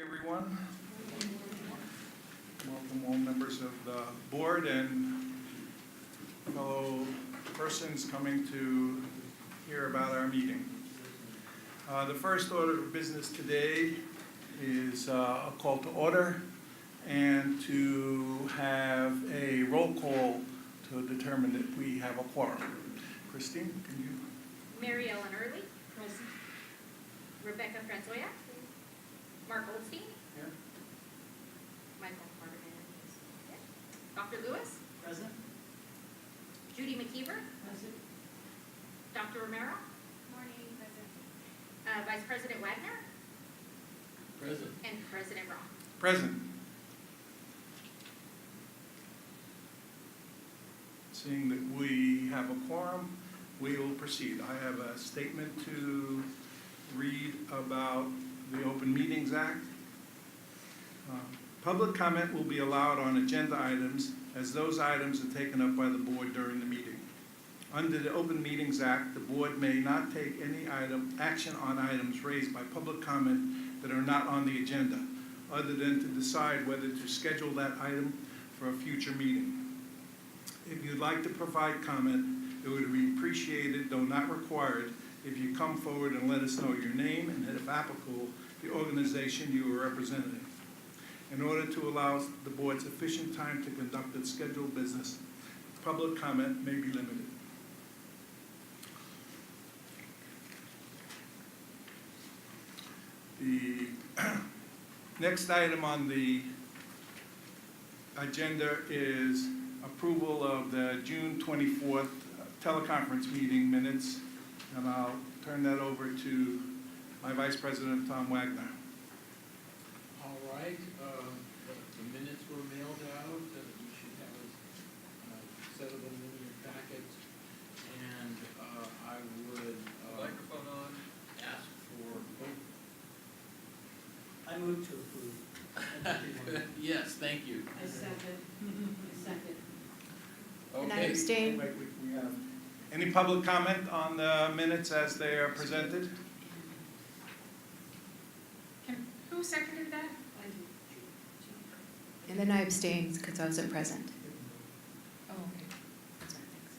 Everyone. Welcome all members of the board and fellow persons coming to hear about our meeting. The first order of business today is a call to order and to have a roll call to determine that we have a quorum. Christine, can you? Mary Ellen Early. Present. Rebecca Franzoya. Mark Goldstein. Here. Michael Hardiman. Dr. Lewis. Present. Judy McKeever. Present. Dr. Romero. Morning, President. Vice President Wagner. Present. And President Roth. Present. Seeing that we have a quorum, we will proceed. I have a statement to read about the Open Meetings Act. Public comment will be allowed on agenda items as those items are taken up by the board during the meeting. Under the Open Meetings Act, the board may not take any action on items raised by public comment that are not on the agenda, other than to decide whether to schedule that item for a future meeting. If you'd like to provide comment, it would be appreciated, though not required, if you come forward and let us know your name and, if applicable, the organization you are representing. In order to allow the board sufficient time to conduct its scheduled business, public comment may be limited. The next item on the agenda is approval of the June 24th teleconference meeting minutes, and I'll turn that over to my Vice President, Tom Wagner. All right, the minutes were mailed out, you should have a set of them in your packet, and I would Microphone on. ask for vote. I move to approve. Yes, thank you. I second. Second. And I Okay, abstain. Wait, we have any public comment on the minutes as they are presented? Who seconded that? I do. And then I abstained because I wasn't present. Oh, okay. Sorry, thanks.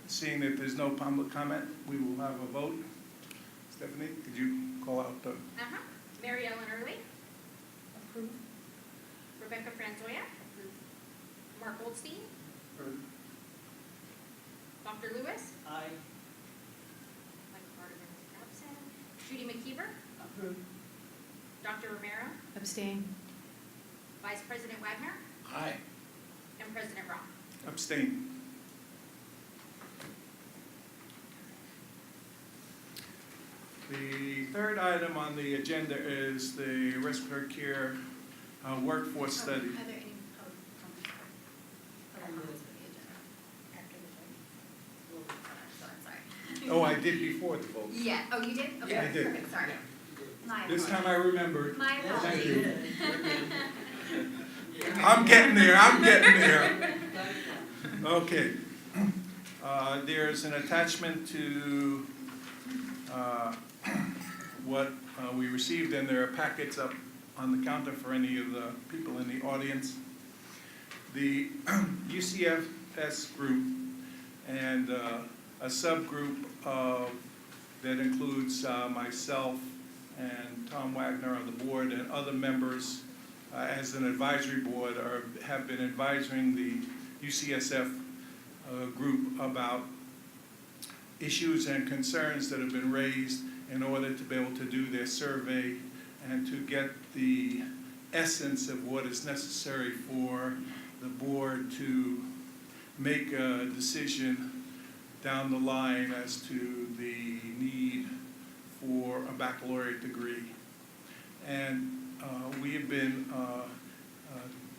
Seeing that there's no public comment, we will have a vote. Stephanie, could you call out the? Mary Ellen Early. Approved. Rebecca Franzoya. Mark Goldstein. Dr. Lewis. Aye. Michael Hardiman is absent. Judy McKeever. Approve. Dr. Romero. Abstain. Vice President Wagner. aye. And President Roth. Abstain. The third item on the agenda is the respiratory care workforce study. Are there any public comments for the agenda after the vote? Sorry. Oh, I did before the vote. Yeah, oh, you did? Okay, Yeah, I did. perfect, sorry. My This time apologies. I remembered. My Thank apologies. you. I'm getting there. Okay. There's an attachment to what we received, and there are packets up on the counter for any of the people in the audience. The UCFS group and a subgroup that includes myself and Tom Wagner on the board and other members as an advisory board have been advising the UCSF group about issues and concerns that have been raised in order to be able to do their survey and to get the essence of what is necessary for the board to make a decision down the line as to the need for a baccalaureate degree. And we have been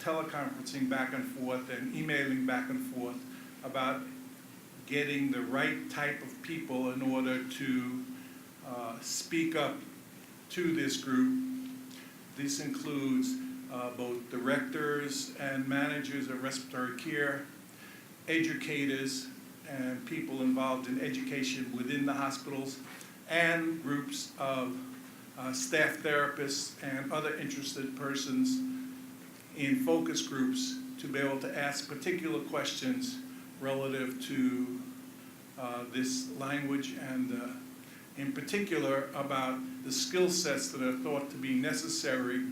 teleconferencing back and forth and emailing back and forth about getting the right type of people in order to speak up to this group. This includes both directors and managers of respiratory care, educators, and people involved in education within the hospitals, and groups of staff therapists and other interested persons in focus groups to be able to ask particular questions relative to this language and in particular about the skill sets that are thought to be necessary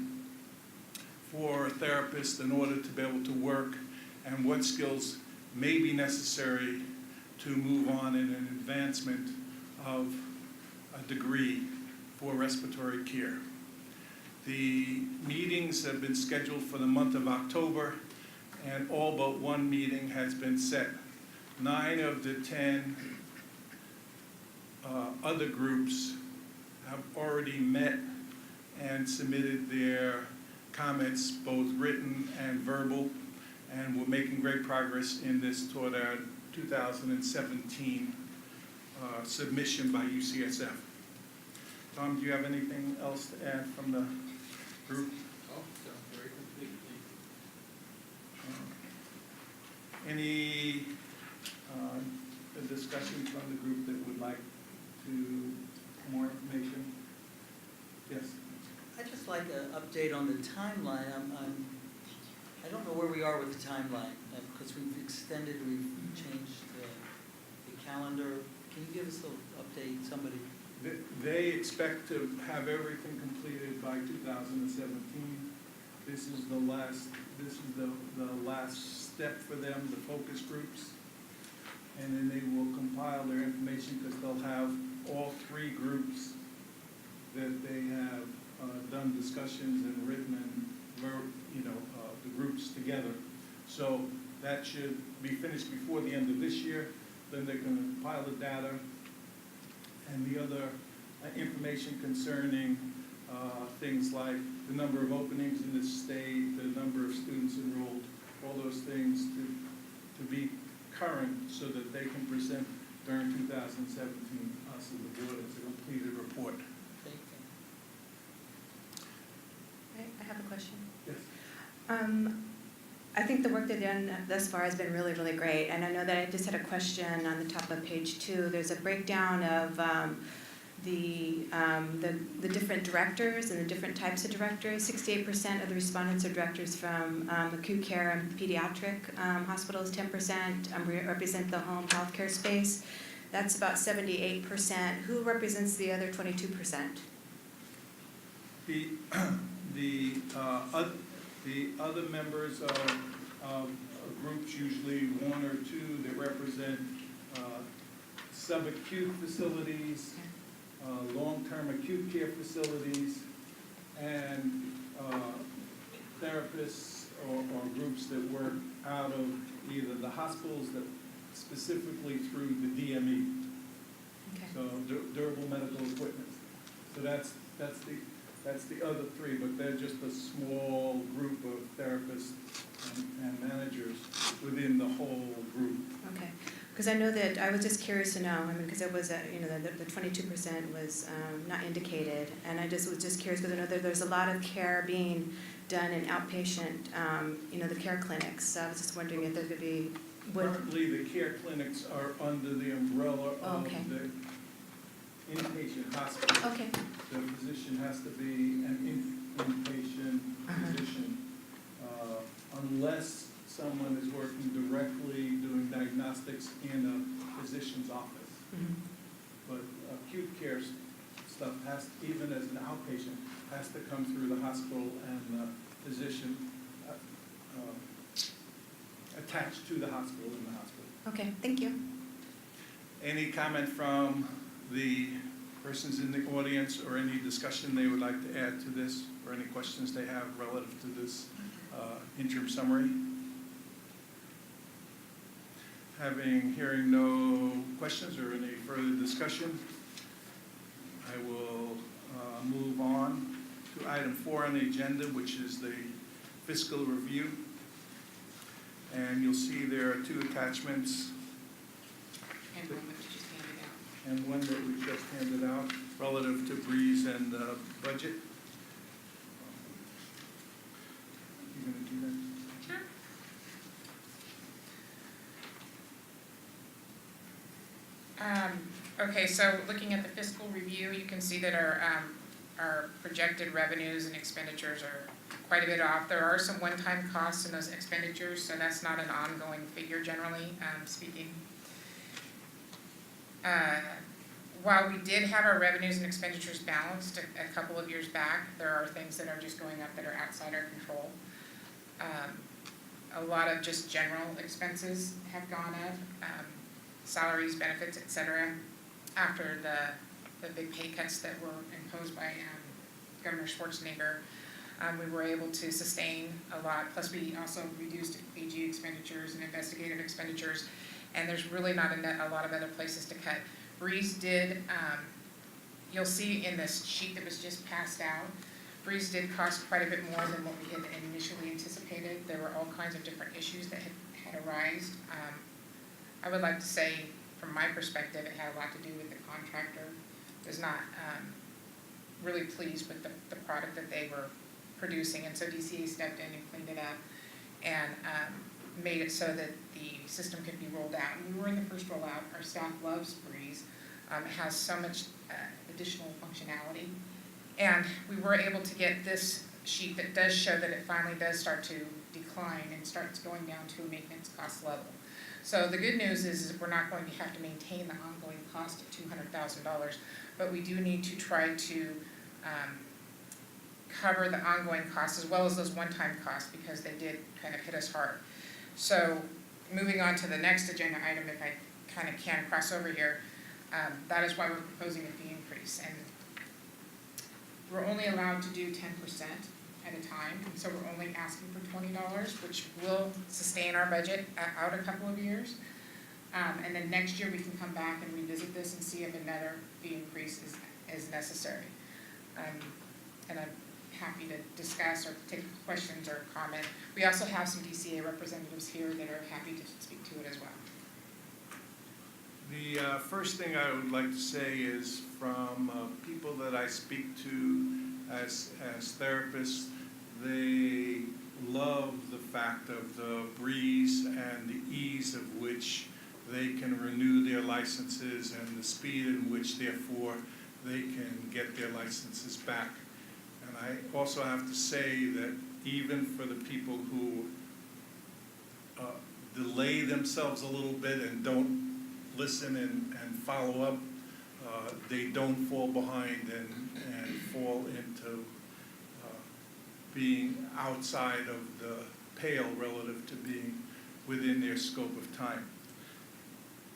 for a therapist in order to be able to work and what skills may be necessary to move on in an advancement of a degree for respiratory care. The meetings have been scheduled for the month of October, and all but one meeting has been set. 9 of the 10 other groups have already met and submitted their comments, both written and verbal, and we're making great progress in this toward our 2017 submission by UCSF. Tom, do you have anything else to add from the group? Oh, sounds very complete. Any discussion from the group that would like to more information? Yes. I'd just like an update on the timeline. I don't know where we are with the timeline, because we've extended, we've changed the calendar. Can you give us a little update, somebody? They expect to have everything completed by 2017. This is the last step for them, the focus groups. And then they will compile their information because they'll have all 3 groups that they have done discussions and written and the groups together. So that should be finished before the end of this year. Then they're going to compile the data and the other information concerning things like the number of openings in the state, the number of students enrolled, all those things to be current so that they can present during 2017 us as the board as a completed report. Thank you. I have a question. Yes. I think the work they've done thus far has been really, really great. And I know that I just had a question on the top of page 2. There's a breakdown of the different directors and the different types of directors. 68% of the respondents are directors from acute care and pediatric hospitals. 10% represent the home health care space. That's about 78%. Who represents the other 22%? The other members of groups, usually 1 or 2, that represent subacute facilities, long-term acute care facilities, and therapists or groups that work out of either the hospitals that specifically through the DME, Okay. so durable medical equipment. So that's the other 3, but they're just a small group of therapists and managers within the whole group. Okay, because I know that, I was just curious to know, because it was, the 22% was not indicated, and I was just curious, because I know that there's a lot of care being done in outpatient, the care clinics, so I was just wondering if there could be, Currently, the care clinics are under the umbrella of Okay. the inpatient hospital. Okay, The physician has to be an inpatient physician, unless someone is working directly doing diagnostics in a physician's office. mhm. But acute care stuff even as an outpatient, has to come through the hospital and the physician attached to the hospital in the hospital. Okay, thank you. Any comment from the persons in the audience or any discussion they would like to add to this or any questions they have relative to this interim summary? Hearing no questions or any further discussion, I will move on to item 4 on the agenda, which is the fiscal review. And you'll see there are 2 attachments And one that you just handed out. and one that we just handed out relative to Breeze and budget. You gonna do that? Sure. Okay, so looking at the fiscal review, you can see that our our projected revenues and expenditures are quite a bit off. There are some one-time costs in those expenditures, so that's not an ongoing figure generally speaking. While we did have our revenues and expenditures balanced a couple of years back, there are things that are just going up that are outside our control. A lot of just general expenses have gone up, salaries, benefits, etc. After the big pay cuts that were imposed by Governor Schwarzenegger. We were able to sustain a lot, plus we also reduced AG expenditures and investigative expenditures, and there's really not a lot of other places to cut. Breeze did, you'll see in this sheet that was just passed out, Breeze did cost quite a bit more than what we had initially anticipated. There were all kinds of different issues that had arisen. I would like to say, from my perspective, it had a lot to do with the contractor. Was not really pleased with the product that they were producing, and so DCA stepped in and cleaned it up and made it so that the system could be rolled out. And we were in the first rollout. Our staff loves Breeze. It has so much additional functionality. And we were able to get this sheet that does show that it finally does start to decline and starts going down to a maintenance cost level. So the good news is we're not going to have to maintain the ongoing cost of $200,000, but we do need to try to cover the ongoing costs as well as those one-time costs, because they did kind of hit us hard. So moving on to the next agenda item, if I kind of can cross over here, that is why we're proposing a fee increase. And we're only allowed to do 10% at a time, and so we're only asking for $20, which will sustain our budget out a couple of years. And then next year we can come back and revisit this and see if another fee increase is necessary. And I'm happy to discuss or take questions or comment. We also have some DCA representatives here that are happy to speak to it as well. The first thing I would like to say is from people that I speak to as therapists, they love the fact of the breeze and the ease of which they can renew their licenses and the speed in which, therefore, they can get their licenses back. And I also have to say that even for the people who delay themselves a little bit and don't listen and follow up, they don't fall behind and fall into being outside of the pale relative to being within their scope of time.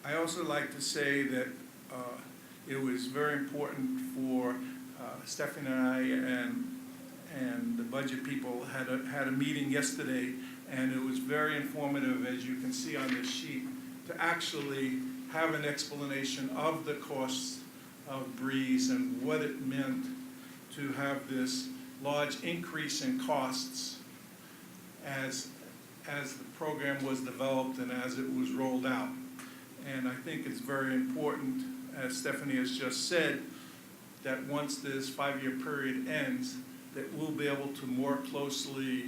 I also like to say that it was very important for Stephanie and I and the budget people had a meeting yesterday, and it was very informative, as you can see on this sheet, to actually have an explanation of the costs of Breeze and what it meant to have this large increase in costs as the program was developed and as it was rolled out. And I think it's very important, as Stephanie has just said, that once this 5-year period ends, that we'll be able to more closely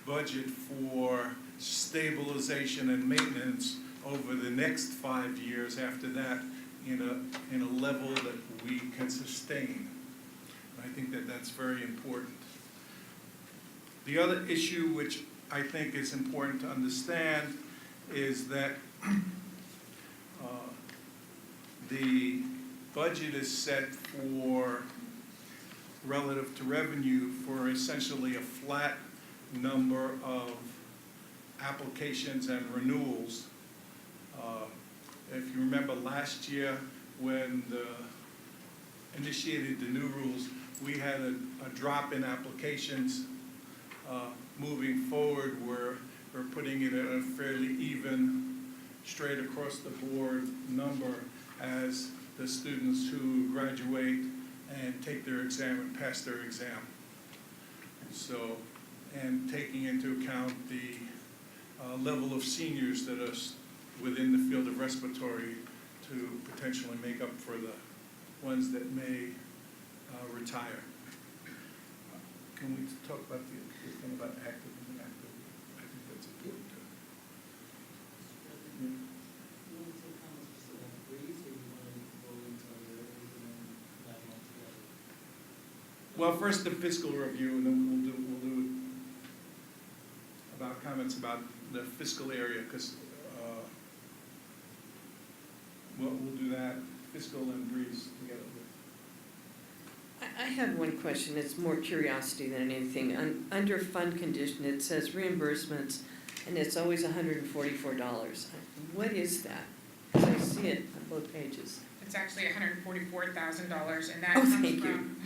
budget for stabilization and maintenance over the next 5 years after that in a level that we can sustain. I think that that's very important. The other issue which I think is important to understand is that the budget is set for, relative to revenue, for essentially a flat number of applications and renewals. If you remember last year when initiated the new rules, we had a drop in applications. Moving forward, we're putting it at a fairly even, straight across the board number as the students who graduate and take their exam and pass their exam. So, and taking into account the level of seniors that are within the field of respiratory to potentially make up for the ones that may retire. Can we talk about the thing about active and inactive? I think that's important too. You want to say comments just about Breeze, or you want to go into other areas and then that one together? Well, first the fiscal review, and then we'll do about comments about the fiscal area, because we'll do that, fiscal and Breeze together. I have one question, it's more curiosity than anything. Under fund condition, it says reimbursements, and it's always $144. What is that? Because I see it on both pages. It's actually $144,000, and that Oh, comes thank from,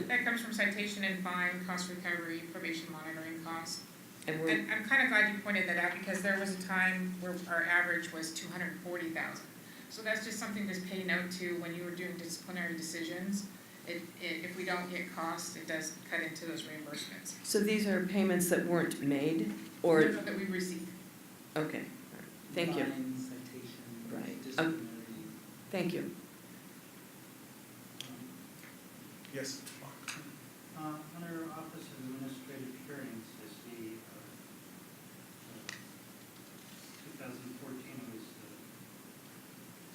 that comes from citation and fine, cost recovery, probation monitoring costs. And we're, And I'm kind of glad you pointed that out, because there was a time where our average was 240,000. So that's just something to pay note to when you were doing disciplinary decisions. If we don't get costs, it does cut into those reimbursements. so these are payments that weren't made, or, That we receive. okay, all right. Thank you, Fine, citation, Right. disciplinary. thank you. Yes? Under Office of Administrative Hearings, I see 2014 was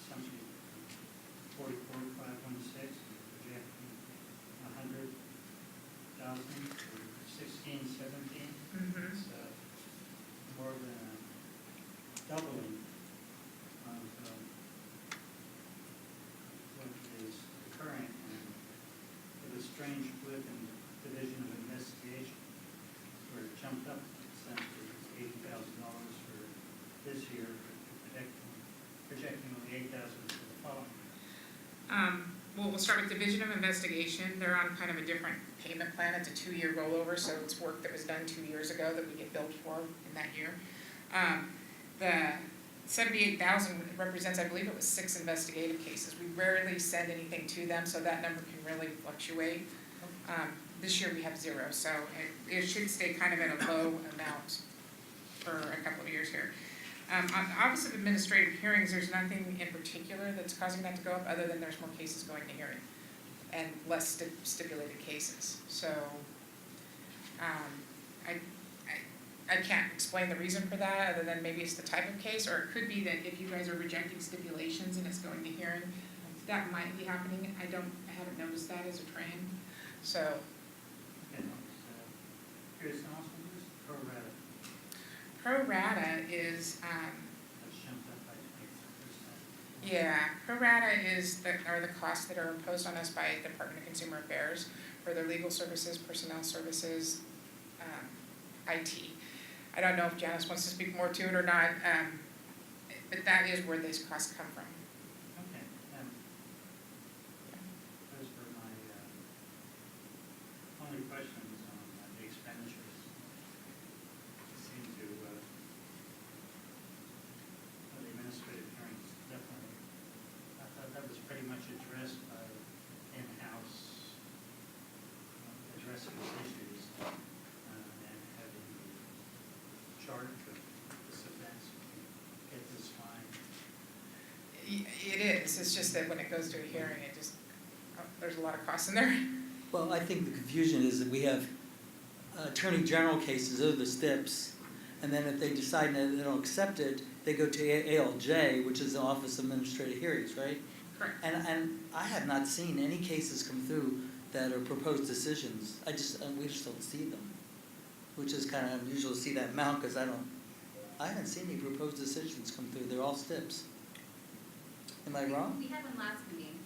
essentially 44,516, projecting 100,000 for 16, 17. Mm-hmm. It's more than a doubling of what is occurring. And it was strange blip in Division of Investigation, where it jumped up essentially $80,000 for this year, projecting only $8,000 for the following year. Well, we'll start with Division of Investigation. They're on kind of a different payment plan. It's a 2-year rollover, so it's work that was done 2 years ago that we get billed for in that year. The 78,000 represents, I believe it was 6 investigative cases. We rarely send anything to them, so that number can really fluctuate. This year we have 0, so it should stay kind of at a low amount for a couple of years here. On Office of Administrative Hearings, there's nothing in particular that's causing that to go up, other than there's more cases going to hearing and less stipulated cases. So I can't explain the reason for that, other than maybe it's the type of case, or it could be that if you guys are rejecting stipulations and it's going to hearing, that might be happening. I haven't noticed that as a trend. So Okay, here's also this pro rata, pro rata is, that's jumped up by 23%. yeah, pro rata are the costs that are imposed on us by Department of Consumer Affairs for their legal services, personnel services, IT. I don't know if Janice wants to speak more to it or not, but that is where these costs come from. Okay, those were my only questions on the expenditures. Seem to, the administrative hearings, definitely, I thought that was pretty much addressed by in-house addressing these issues and having the charge of this offense, get this fine. It is, it's just that when it goes to a hearing, there's a lot of costs in there. Well, I think the confusion is that we have attorney general cases, those are the STIPs, and then if they decide that they don't accept it, they go to ALJ, which is the Office of Administrative Hearings, right? Correct. And I have not seen any cases come through that are proposed decisions. We just don't see them, which is kind of unusual to see that amount, because I haven't seen any proposed decisions come through. They're all STIPs. Am I wrong? We had one last meeting.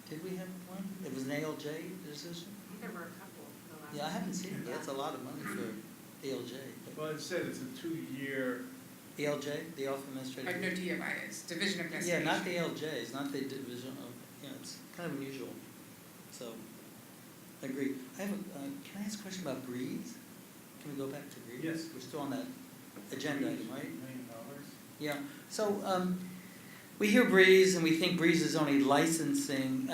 Did we have one? It was an ALJ decision? I think there were a couple the last. Yeah, I haven't seen it. Yeah. That's a lot of money for ALJ. But Well, it said it's a 2-year, ALJ, the Office of Administrative No Hearings? DFI is Division of Yeah, Investigation. not the ALJs, not the division of, it's kind of unusual. So, I agree. Can I ask a question about Breeze? Can we go back to Breeze? Yes. We're still on that agenda item, right? $1 million. Yeah, so, we hear Breeze and we think Breeze is only licensing.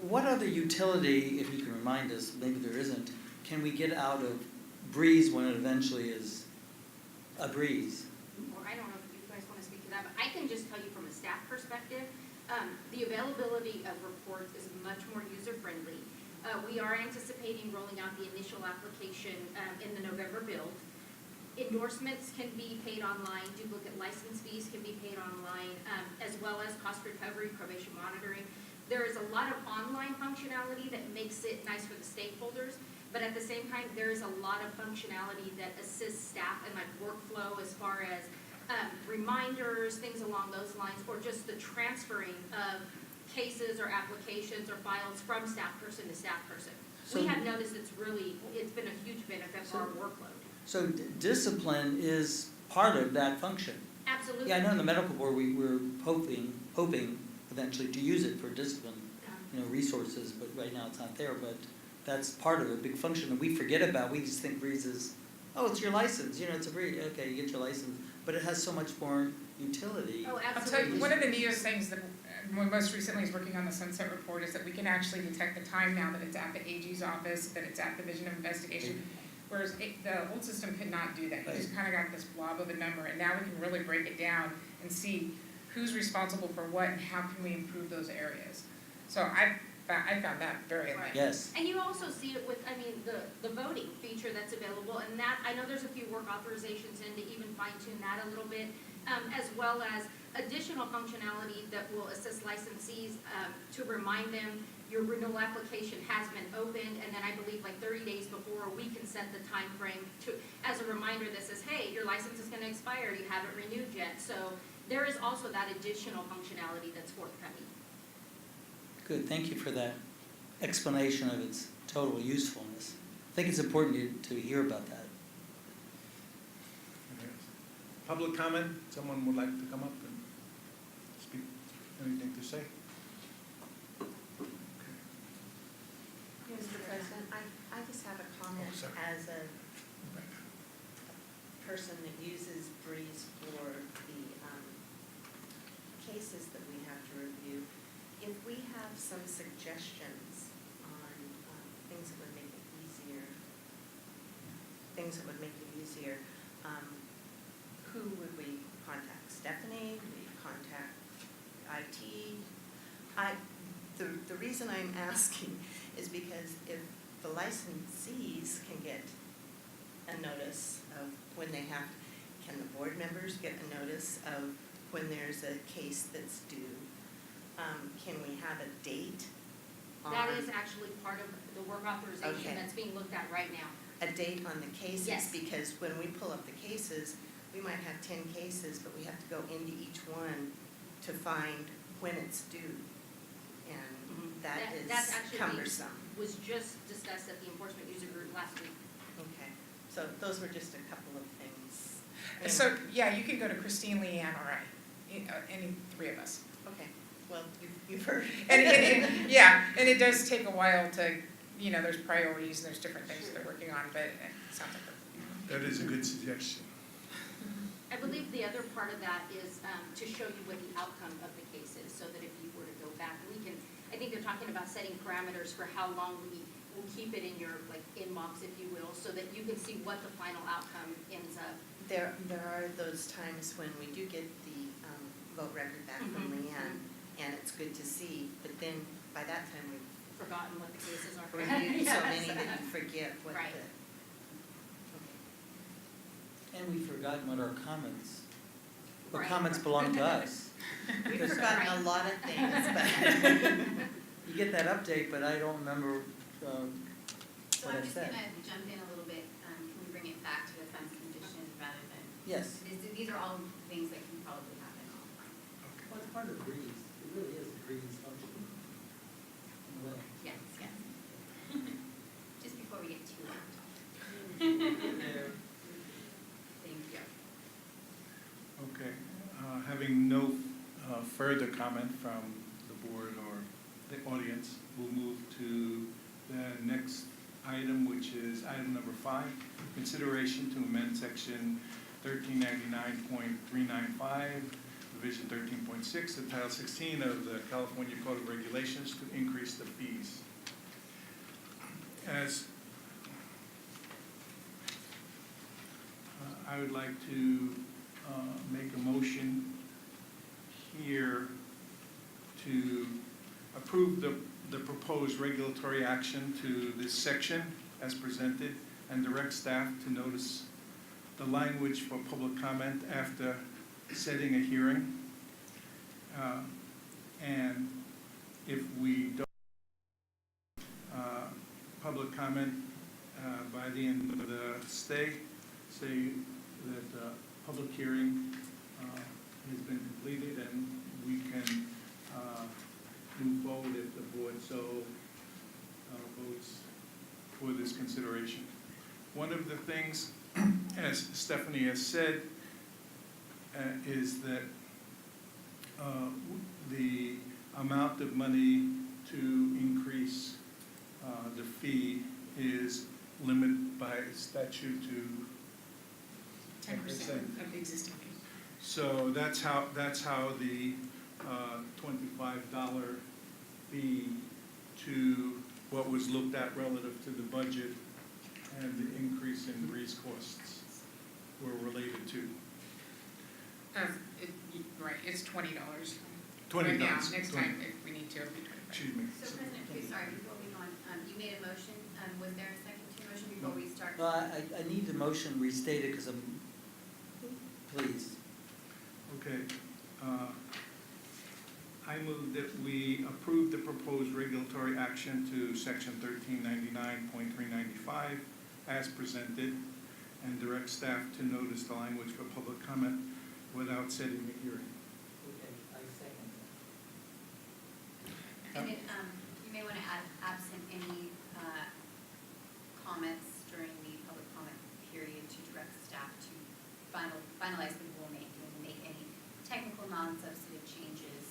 What other utility, if you can remind us, maybe there isn't, can we get out of Breeze when it eventually is a Breeze? Or I don't know if you guys want to speak to that, but I can just tell you from a staff perspective, the availability of reports is much more user-friendly. We are anticipating rolling out the initial application in the November build. Endorsements can be paid online, duplicate license fees can be paid online, as well as cost recovery, probation monitoring. there is a lot of online functionality that makes it nice for the stakeholders, but at the same time, there is a lot of functionality that assists staff in like workflow as far as reminders, things along those lines, or just the transferring of cases or applications or files from staff person to staff person. So- We have noticed it's been a huge benefit for our workload. So discipline is part of that function. Absolutely. Yeah, I know in the medical board, we're hoping eventually to use it for discipline, resources, but right now it's not there, but that's part of a big function that we forget about. We just think Breeze is, oh, it's your license, it's a Breeze, okay, you get your license, but it has so much more utility. Oh, I'll tell absolutely. you, one of the neatest things that most recently is working on the Sunset Report is that we can actually detect the time now that it's at the AG's office, that it's at the Division of Investigation. Whereas the old system could not do that. You just kind of got this blob of a number, and now we can really break it down and see who's responsible for what and how can we improve those areas. So I found that very Right. Yes. And you also see it with, the voting feature that's available, and that, I know there's a few work authorizations in to even fine tune that a little bit, as well as additional functionality that will assist licensees to remind them your renewal application has been opened, and then I believe like 30 days before, we can set the time frame to, as a reminder that says, hey, your license is gonna expire, you haven't renewed yet. So there is also that additional functionality that's forthcoming. Good, thank you for that explanation of its total usefulness. I think it's important to hear about that. Public comment, someone would like to come up and speak, anything to say? Mr. President, I just have a comment Oh, sorry. as a person that uses Breeze for the cases that we have to review. If we have some suggestions on things that would make it easier, who would we contact? Stephanie? Would we contact IT? The reason I'm asking is because if the licensees can get a notice of when they have, can the board members get a notice of when there's a case that's due? Can we have a date on? That is actually part of the work authorization Okay. that's being looked at right now. A date on the cases? Yes. Because when we pull up the cases, we might have 10 cases, but we have to go into each one to find when it's due. And That's is actually cumbersome. was just discussed at the enforcement user group last week. Okay, so those were just a couple of things. And- So, yeah, you can go to Christine, Leanne, or I, any three of us. Okay, well, you've heard. And yeah, and it does take a while to, there's priorities and there's different things that they're working on, but it sounds like That is a good suggestion. I believe the other part of that is to show you what the outcome of the case is, so that if you were to go back, I think they're talking about setting parameters for how long we will keep it in your inbox, if you will, so that you can see what the final outcome ends up. There are those times when we do get the vote record back from Mhm, Leanne, and it's good to see, but then by that time we've Forgotten what the cases are. reviewed so Yes. many that you forget what Right. the. And we've forgotten what our comments, what Right. comments belong to us. We've Because forgotten a lot of things, but. you get that update, but I don't remember So what I I'm just said. gonna jump in a little bit, can we bring it back to the fund condition rather than, Yes. these are all things that can probably happen all the time. Well, it's part of Breeze. It really is the Breeze function. In a way. Yes, yes. Just before we get too long. Thank you. Okay, having no further comment from the board or the audience, we'll move to the next item, which is item number 5, consideration to amend section 1399.395, division 13.6 of Title 16 of the California Code of Regulations to increase the fees. As I would like to make a motion here to approve the proposed regulatory action to this section as presented and direct staff to notice the language for public comment after setting a hearing. And if we don't public comment by the end of the stay, say that the public hearing has been completed and we can move forward if the board so votes for this consideration. One of the things, as Stephanie has said, is that the amount of money to increase the fee is limited by statute to 10% of the existing fee. So that's how the $25 fee to what was looked at relative to the budget and the increase in Breeze costs were related to. Right, it's $20. $20. Yeah, next time if we need to, it'll be 25. Excuse me. So President Cruz, sorry, before we go on, you made a motion, was there a second to your motion before we start? Well, I need the motion restated because please. Okay. I move that we approve the proposed regulatory action to section 1399.395 as presented and direct staff to notice the language for public comment without setting a hearing. Okay, I second And it, you may want to add absent any comments during the public comment period to direct staff to finalize the rulemaking and make any technical non-substantive changes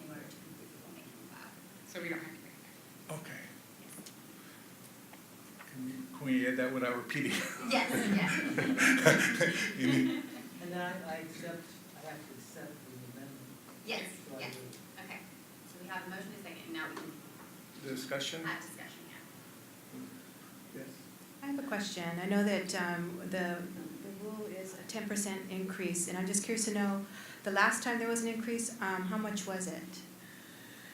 in order to complete the rulemaking file. So we don't have to make that. Okay. Can we add that without repeating? Yes, yes. You need- And then I accept, I have to accept the amendment. Yes, So I yes. will- Okay. So we have a motion and a second, and now we can Discussion? have discussion, yeah. Yes. I have a question. I know that the rule is a 10% increase, and I'm just curious to know, the last time there was an increase, how much was it?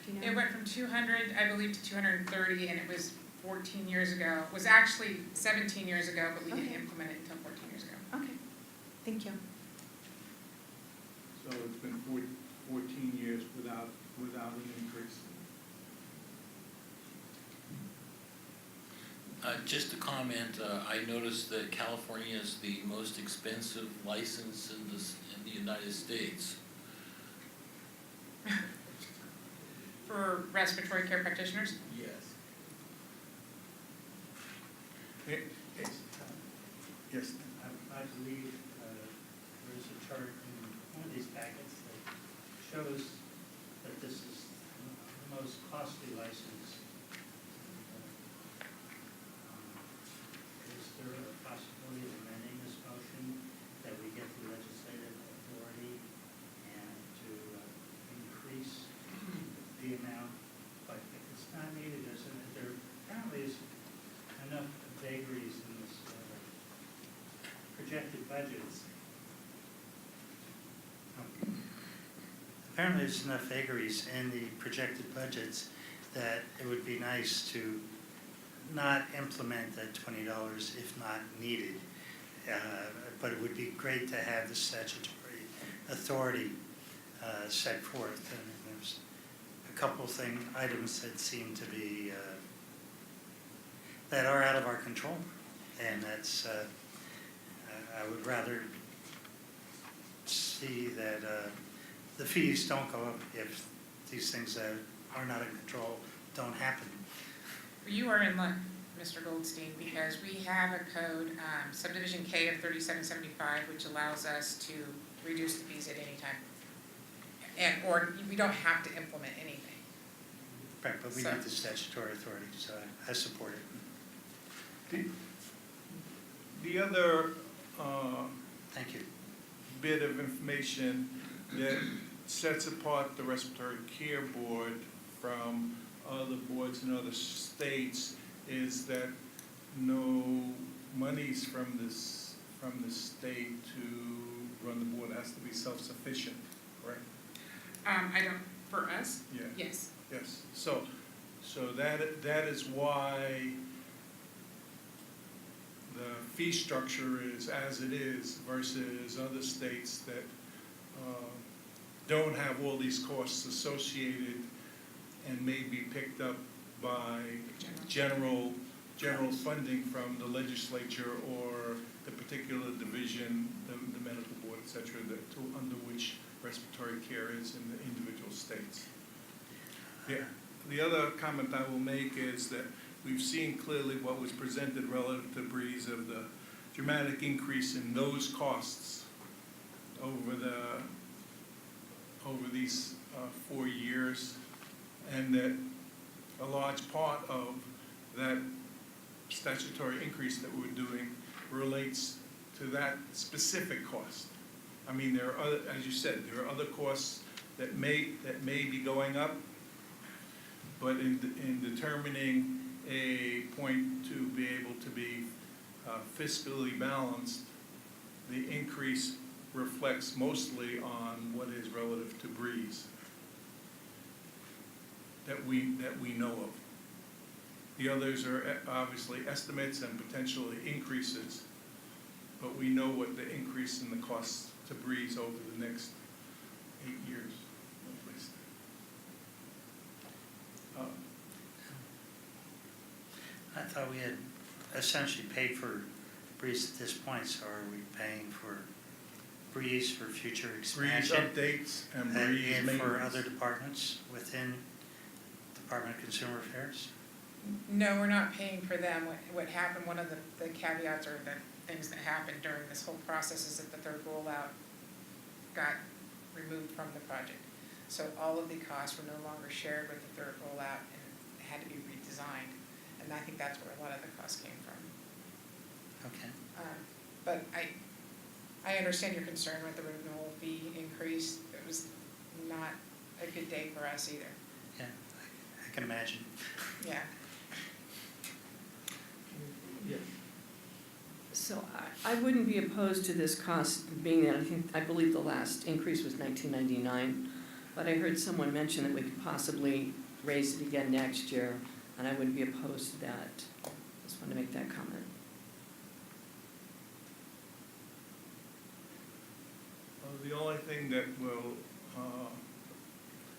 Do you know? It went from 200, I believe, to 230, and it was 14 years ago. It was actually 17 years ago, but we didn't Okay. implement it until 14 years ago. Okay, thank you. So it's been 14 years without an increase. Just a comment, I noticed that California is the most expensive license in the United States. For respiratory care practitioners, Yes. Yes. I believe there is a chart in one of these packets that shows that this is the most costly license. Is there a possibility of amending this motion that we get the legislative authority and to increase the amount? But if it's not needed, there apparently is enough vagaries in this projected budgets. Apparently there's enough vagaries in the projected budgets that it would be nice to not implement that $20 if not needed. But it would be great to have the statutory authority set forth. And there's a couple items that seem to be, that are out of our control. And that's, I would rather see that the fees don't go up if these things that are not in control don't happen. you are in luck, Mr. Goldstein, because we have a code, subdivision K of 3775, which allows us to reduce the fees at any time. Or we don't have to implement anything. Right, but we So- need the statutory authority, so I support it. The other Thank you. bit of information that sets apart the Respiratory Care Board from other boards in other states is that no monies from the state to run the board. It has to be self-sufficient, correct? I don't, for us, Yeah. yes. Yes, so that is why the fee structure is as it is versus other states that don't have all these costs associated and may be picked up by general funding from the legislature or the particular division, the medical board, et cetera, under which respiratory care is in the individual states. Yeah. The other comment I will make is that we've seen clearly what was presented relative to Breeze of the dramatic increase in those costs over these 4 years, and that a large part of that statutory increase that we're doing relates to that specific cost. I mean, there are other, as you said, there are other costs that may be going up, but in determining a point to be able to be fiscally balanced, the increase reflects mostly on what is relative to Breeze that we know of. The others are obviously estimates and potentially increases, but we know what the increase in the costs to Breeze over the next 8 years, at least. I thought we had essentially paid for Breeze at this point, so are we paying for Breeze for future Breeze expansion? updates and Breeze And maintenance. for other departments within Department of Consumer Affairs? No, we're not paying for them. What happened, one of the caveats or the things that happened during this whole process is that the third rollout got removed from the project. So all of the costs were no longer shared with the third rollout and it had to be redesigned. And I think that's where a lot of the costs came from. Okay. But I understand your concern with the renewal fee increase. It was not a good day for us either. Yeah, I can imagine. Yeah. Yes. So I wouldn't be opposed to this cost being that I believe the last increase was $19.99, but I heard someone mention that we could possibly raise it again next year, and I wouldn't be opposed to that. Just wanted to make that comment. The only thing that will,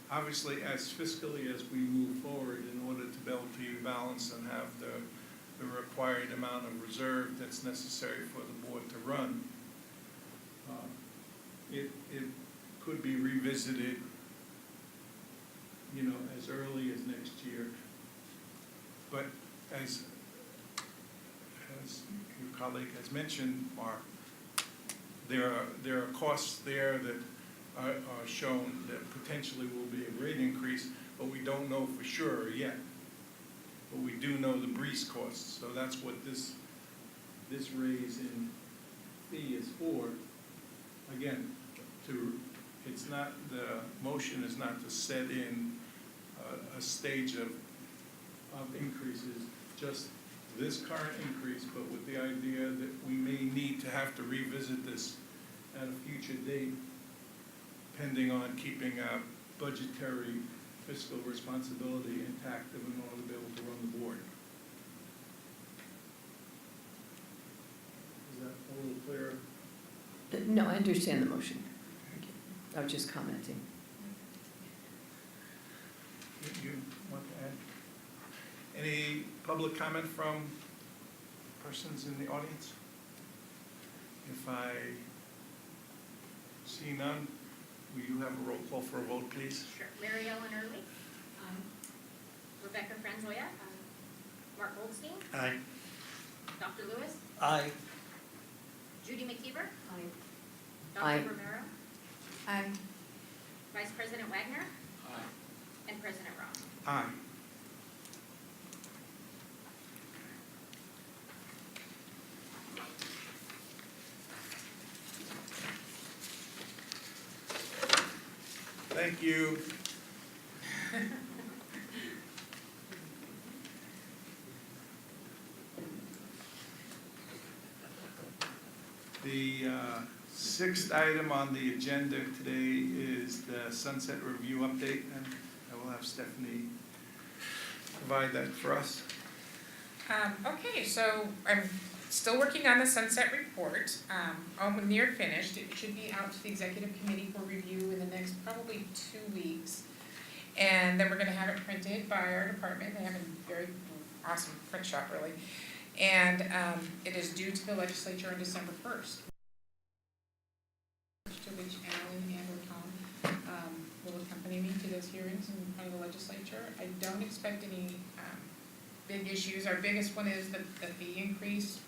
obviously, as fiscally as we move forward, in order to be able to balance and have the required amount of reserve that's necessary for the board to run, it could be revisited, as early as next year. But as your colleague has mentioned, Mark, there are costs there that are shown that potentially will be a rate increase, but we don't know for sure yet. But we do know the Breeze costs, so that's what this raise in fee is for. Again, it's not, the motion is not to set in a stage of increases, just this current increase, but with the idea that we may need to have to revisit this at a future date, depending on keeping our budgetary fiscal responsibility intact in order to be able to run the board. Is that a little clearer? No, I understand the motion. I was just commenting. You want to add? Any public comment from persons in the audience? If I see none, will you have a roll call for a vote, please? Sure. Mary Ellen Early. Rebecca Franzoya. Mark Goldstein. Aye. Dr. Lewis. Aye. Judy McKeever. Aye. Dr. Romero. Aye. Vice President Wagner. Aye. And President Ross. Aye. Thank you. The sixth item on the agenda today is the sunset review update, and I will have Stephanie provide that for us. Okay, so I'm still working on the sunset report. I'm near finished. It should be out to the executive committee for review in the next probably 2 weeks. And then we're gonna have it printed by our department. They have a very awesome print shop, really. And it is due to the legislature on December 1st. To which Alan and or Tom will accompany me to those hearings in front of the legislature. I don't expect any big issues. Our biggest one is the fee increase,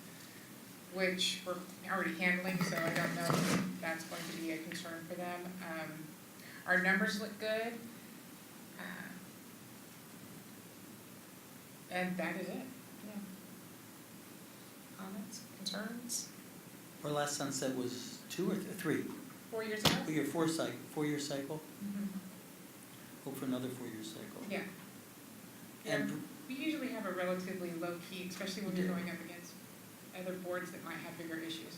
which we're already handling, so I don't know if that's going to be a concern for them. Our numbers look good. And that is it, yeah. Comments, concerns? Our last sunset was 2 or 3? 4 years ago? 4-year cycle? Mhm. Hope for another 4-year cycle. Yeah. And We usually have a relatively low key, especially when We we're do. going up against other boards that might have bigger issues.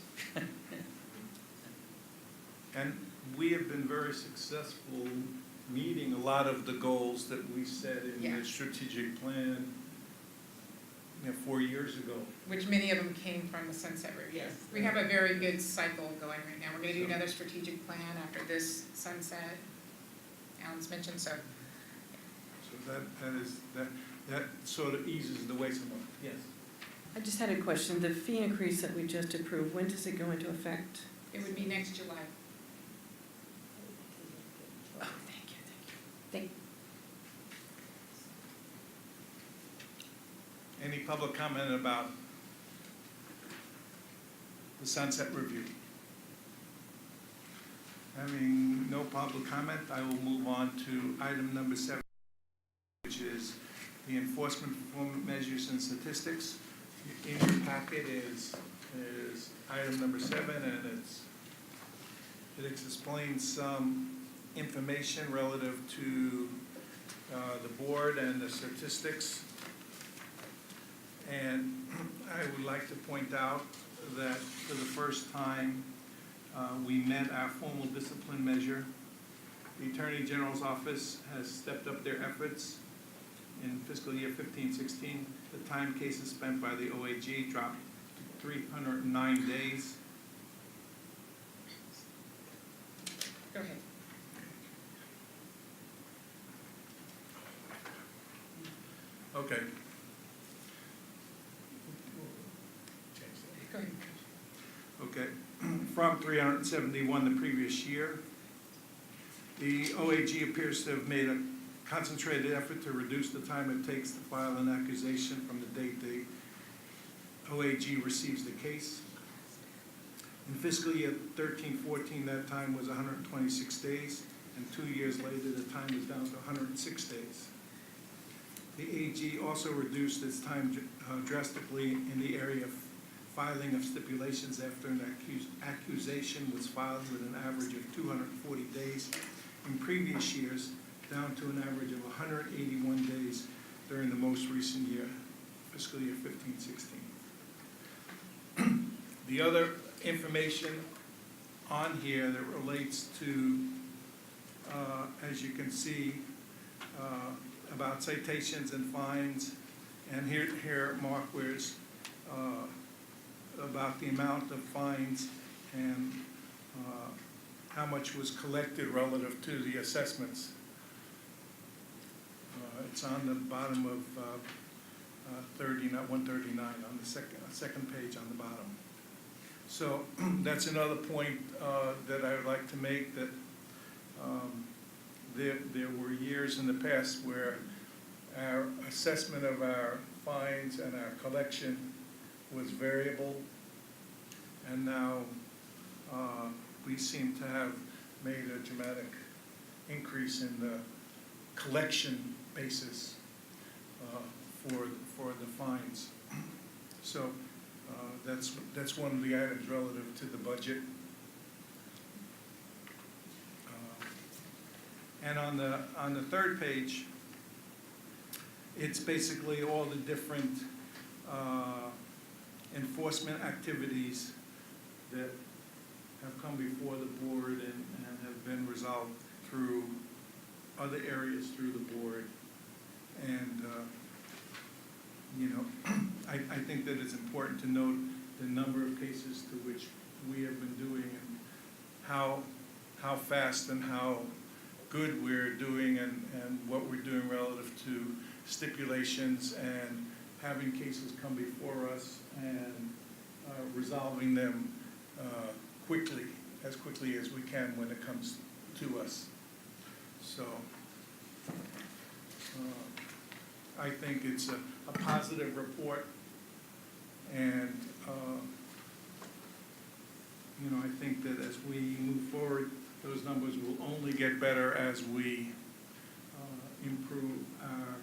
And we have been very successful meeting a lot of the goals that we set in Yeah. the strategic plan, 4 years ago. Which many of them came from the sunset review. Yes. We have a very good cycle going right now. We're gonna do So- another strategic plan after this sunset, Alan's mentioned, so. So that sort of eases the way somewhat. Yes. I just had a question. The fee increase that we just approved, when does it go into effect? It would be next July. Oh, thank you. Any public comment about the sunset review? Having no public comment, I will move on to item number 7, which is the enforcement performance measures and statistics. In your packet is item number 7, and it explains some information relative to the board and the statistics. And I would like to point out that for the first time, we met our formal discipline measure. The Attorney General's office has stepped up their efforts in fiscal year 15-16. The time cases spent by the OAG dropped to 309 days. Go ahead. Okay. Go ahead. Okay, from 371 the previous year. The OAG appears to have made a concentrated effort to reduce the time it takes to file an accusation from the date the OAG receives the case. In fiscal year 13-14, that time was 126 days, and 2 years later, the time was down to 106 days. The AG also reduced its time drastically in the area of filing of stipulations after an accusation was filed with an average of 240 days in previous years, down to an average of 181 days during the most recent year, fiscal year 15-16. The other information on here that relates to, as you can see, about citations and fines, and here Mark, where's about the amount of fines and how much was collected relative to the assessments. It's on the bottom of 139, on the second page on the bottom. So that's another point that I would like to make, that there were years in the past where our assessment of our fines and our collection was variable, and now we seem to have made a dramatic increase in the collection basis for the fines. So that's one of the items relative to the budget. And on the third page, it's basically all the different enforcement activities that have come before the board and have been resolved through other areas through the board. And, I think that it's important to note the number of cases to which we have been doing and how fast and how good we're doing and what we're doing relative to stipulations and having cases come before us and resolving them quickly, as quickly as we can when it comes to us. So I think it's a positive report, and you know, I think that as we move forward, those numbers will only get better as we improve our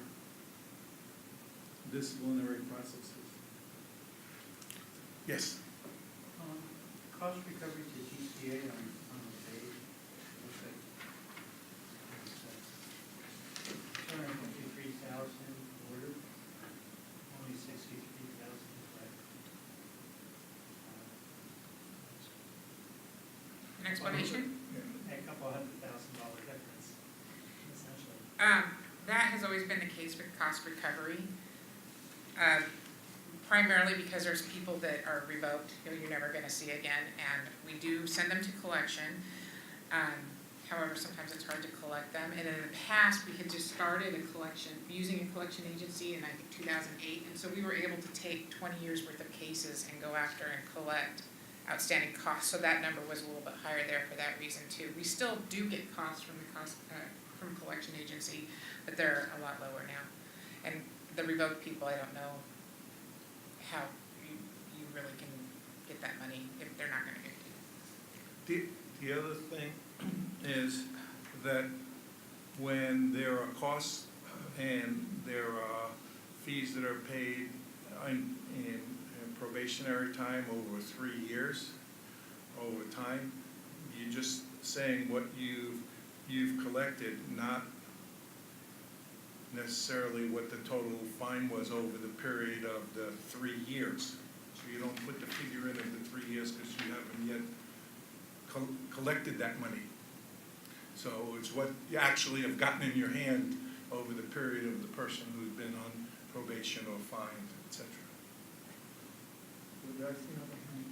disciplinary processes. Yes? Cost recovery to GCA on the page, looks like $253,000 ordered, only $63,000 left. An explanation? Yeah. A couple $100,000 difference, essentially. That has always been the case with cost recovery. Primarily because there's people that are revoked, who you're never gonna see again, and we do send them to collection. However, sometimes it's hard to collect them, and in the past, we had just started a collection, using a collection agency in, I think, 2008, and so we were able to take 20 years worth of cases and go after and collect outstanding costs, so that number was a little bit higher there for that reason too. We still do get costs from from collection agency, but they're a lot lower now. And the revoked people, I don't know how you really can get that money if they're not gonna give it to you. The other thing is that when there are costs and there are fees that are paid in probationary time over 3 years, over time, you're just saying what you've collected, not necessarily what the total fine was over the period of the 3 years. So you don't put the figure in of the 3 years because you haven't yet collected that money. So it's what you actually have gotten in your hand over the period of the person who's been on probation or fined, etc. Would that be another thing?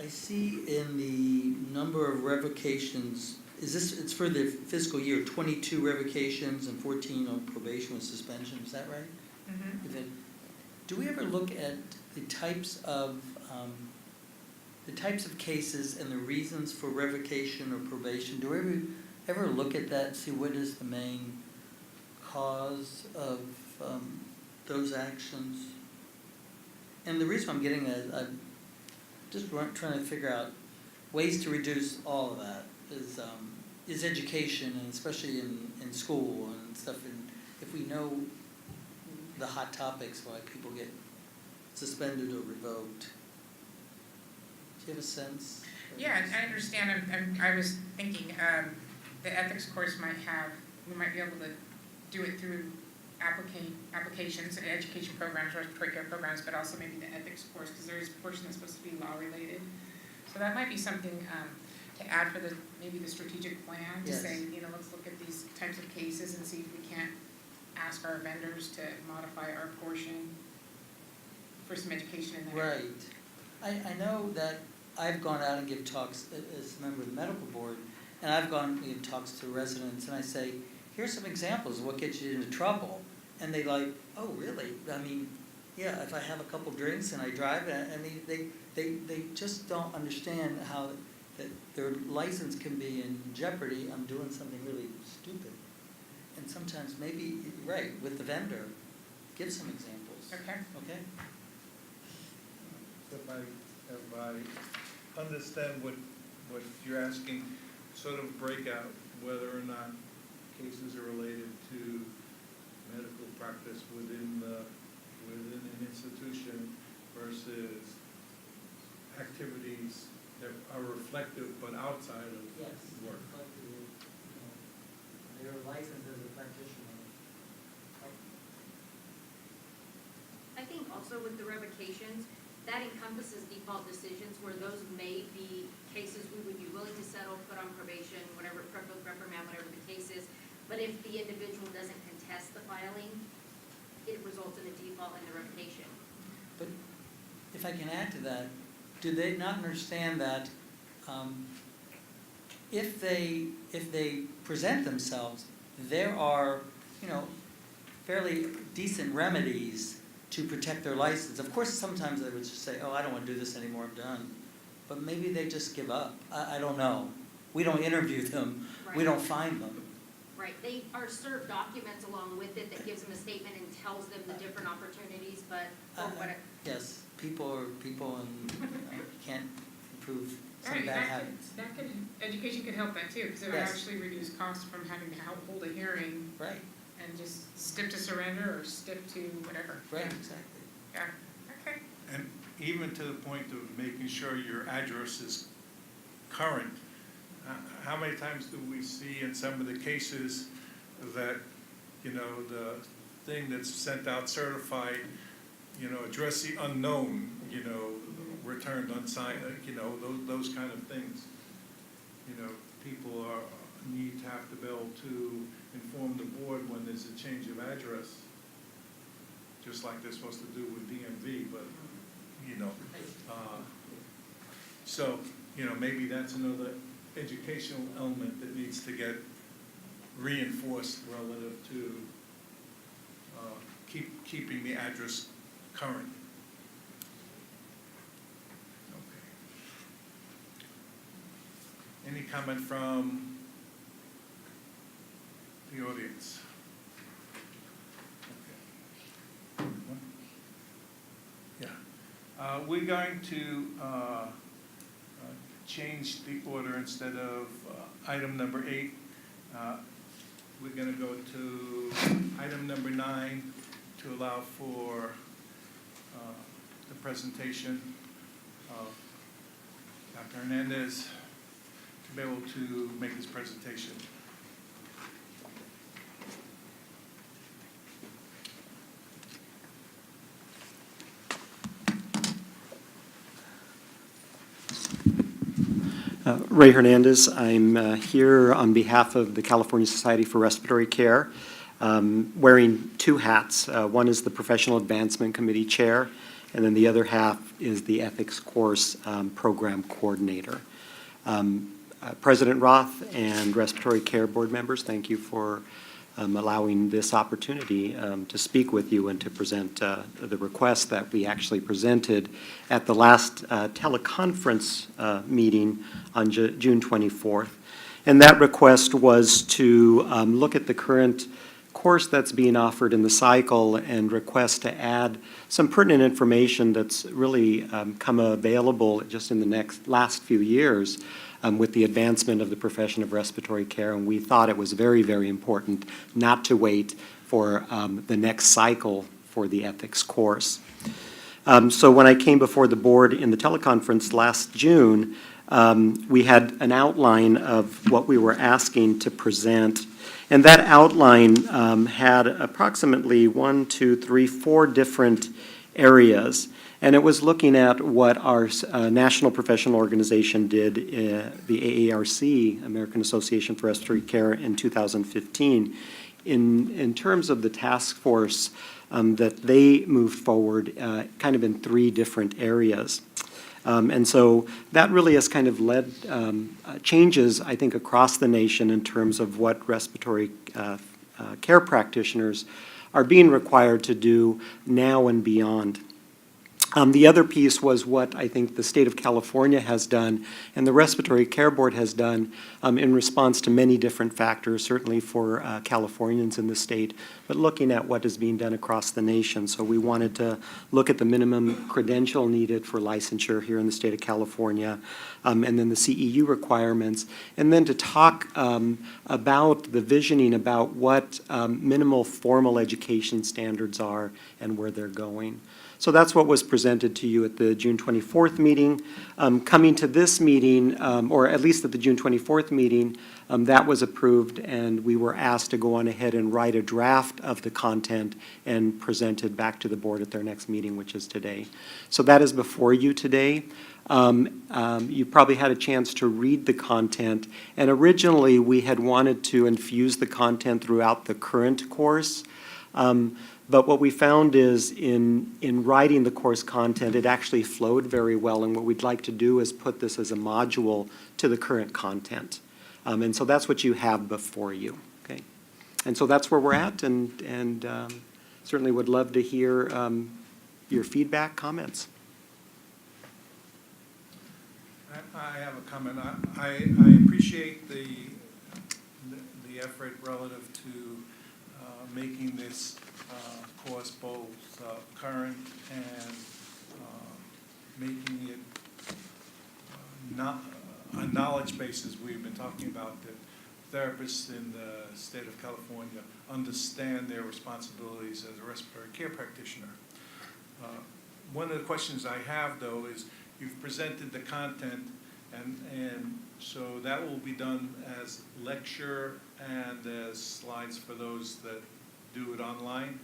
I see in the number of revocations, it's for the fiscal year, 22 revocations and 14 on probation with suspension, is that right? Mm-hmm. Do we ever look at the types of cases and the reasons for revocation or probation? Do we ever look at that and see what is the main cause of those actions? And the reason I'm getting at, I'm just trying to figure out ways to reduce all of that is education, and especially in school and stuff. And if we know the hot topics, why people get suspended or revoked. Do you have a sense? Yeah, I understand. I was thinking the ethics course we might be able to do it through applications and education programs, respiratory care programs, but also maybe the ethics course, because there is a portion that's supposed to be law related. So that might be something to add for maybe the strategic plan, to Yes. say, let's look at these types of cases and see if we can't ask our vendors to modify our portion for some education in there. Right. I know that I've gone out and give talks as a member of the medical board, and I've gone and give talks to residents, and I say, here's some examples of what gets you into trouble. And they like, oh, really? I mean, yeah, if I have a couple drinks and I drive, I mean, they just don't understand how that their license can be in jeopardy. I'm doing something really stupid. And sometimes maybe, right, with the vendor, give some examples. Okay. Okay? If I understand what you're asking, sort of break out whether or not cases are related to medical practice within an institution versus activities that are reflective but outside of work. They're licensed as a practitioner. I think also with the revocations, that encompasses default decisions where those may be cases we would be willing to settle, put on probation, whatever, reprimand, whatever the case is. But if the individual doesn't contest the filing, it results in a default and the revocation. But if I can add to that, do they not understand that if they present themselves, there are, fairly decent remedies to protect their license? Of course, sometimes they would just say, oh, I don't want to do this anymore, I'm done. But maybe they just give up. I don't know. We don't interview them. We don't find them. Right, they are served documents along with it that gives them a statement and tells them the different opportunities, but for what Yes, people are people, and you can't improve some Right, bad habits. Education could help that too, because it would Yes. actually reduce costs from having to hold a hearing Right, and just stick to surrender or stick to whatever. right, Yeah. exactly. Yeah, okay. And even to the point of making sure your address is current. How many times do we see in some of the cases that, the thing that's sent out certified, addressee unknown, returned unsigned, those kind of things. People need to have to be able to inform the board when there's a change of address, just like they're supposed to do with DMV, but, so, maybe that's another educational element that needs to get reinforced relative to keeping the address current. Okay. Any comment from the audience? Okay. Yeah. We're going to change the order. Instead of item number 8. We're going to go to item number 9 to allow for the presentation of Dr. Hernandez to be able to make his presentation. Ray Hernandez. I'm here on behalf of the California Society for Respiratory Care, wearing 2 hats. One is the Professional Advancement Committee Chair, and then the other half is the Ethics Course Program Coordinator. President Roth and Respiratory Care Board members, thank you for allowing this opportunity to speak with you and to present the request that we actually presented at the last teleconference meeting on June 24th. And that request was to look at the current course that's being offered in the cycle and request to add some pertinent information that's really come available just in the last few years with the advancement of the profession of respiratory care, and we thought it was very, very important not to wait for the next cycle for the ethics course. So when I came before the board in the teleconference last June, we had an outline of what we were asking to present, and that outline had approximately 4 different areas. And it was looking at what our national professional organization did, the AARC, American Association for Respiratory Care, in 2015, in terms of the task force that they moved forward kind of in 3 different areas. And so that really has kind of led changes, I think, across the nation in terms of what respiratory care practitioners are being required to do now and beyond. The other piece was what I think the state of California has done and the Respiratory Care Board has done in response to many different factors, certainly for Californians in the state, but looking at what is being done across the nation. So we wanted to look at the minimum credential needed for licensure here in the state of California, and then the CEU requirements, and then to talk about the visioning about what minimal formal education standards are and where they're going. So that's what was presented to you at the June 24th meeting. Coming to this meeting, or at least at the June 24th meeting, that was approved, and we were asked to go on ahead and write a draft of the content and present it back to the board at their next meeting, which is today. So that is before you today. You probably had a chance to read the content, and originally we had wanted to infuse the content throughout the current course. But what we found is in writing the course content, it actually flowed very well, and what we'd like to do is put this as a module to the current content. And so that's what you have before you, okay? And so that's where we're at, and certainly would love to hear your feedback, comments. I have a comment. I appreciate the effort relative to making this course both current and making it not a knowledge base, as we've been talking about, that therapists in the state of California understand their responsibilities as a respiratory care practitioner. One of the questions I have, though, is you've presented the content, and so that will be done as lecture and as slides for those that do it online?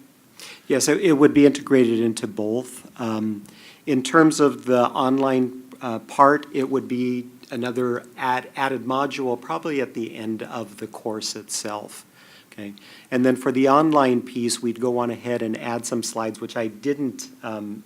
Yes, it would be integrated into both. In terms of the online part, it would be another added module probably at the end of the course itself. Okay, and then for the online piece, we'd go on ahead and add some slides, which I didn't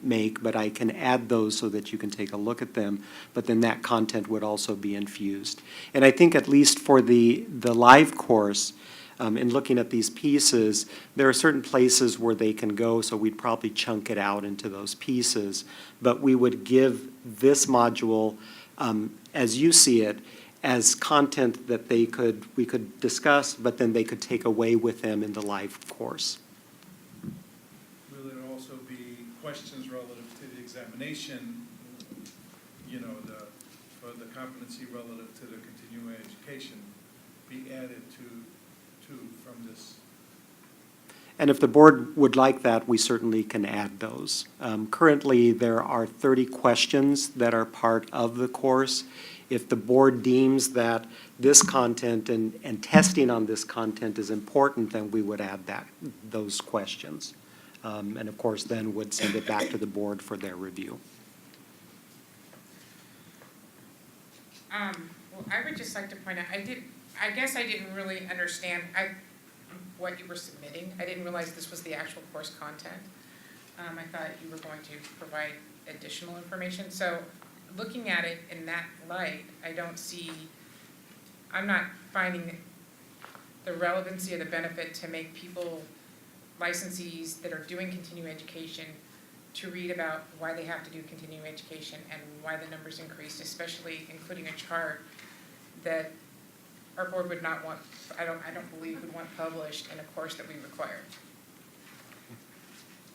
make, but I can add those so that you can take a look at them. But then that content would also be infused. And I think at least for the live course, in looking at these pieces, there are certain places where they can go, so we'd probably chunk it out into those pieces. But we would give this module, as you see it, as content that we could discuss, but then they could take away with them in the live course. Will there also be questions relative to the examination, you know, for the competency relative to the continuing education be added to from this? And if the board would like that, we certainly can add those. Currently, there are 30 questions that are part of the course. If the board deems that this content and testing on this content is important, then we would add those questions. And of course, then would send it back to the board for their review. Well, I would just like to point out, I guess I didn't really understand what you were submitting. I didn't realize this was the actual course content. I thought you were going to provide additional information. So looking at it in that light, I'm not finding the relevancy or the benefit to make people, licensees that are doing continuing education, to read about why they have to do continuing education and why the numbers increased, especially including a chart that our board would not want, I don't believe would want published in a course that we require.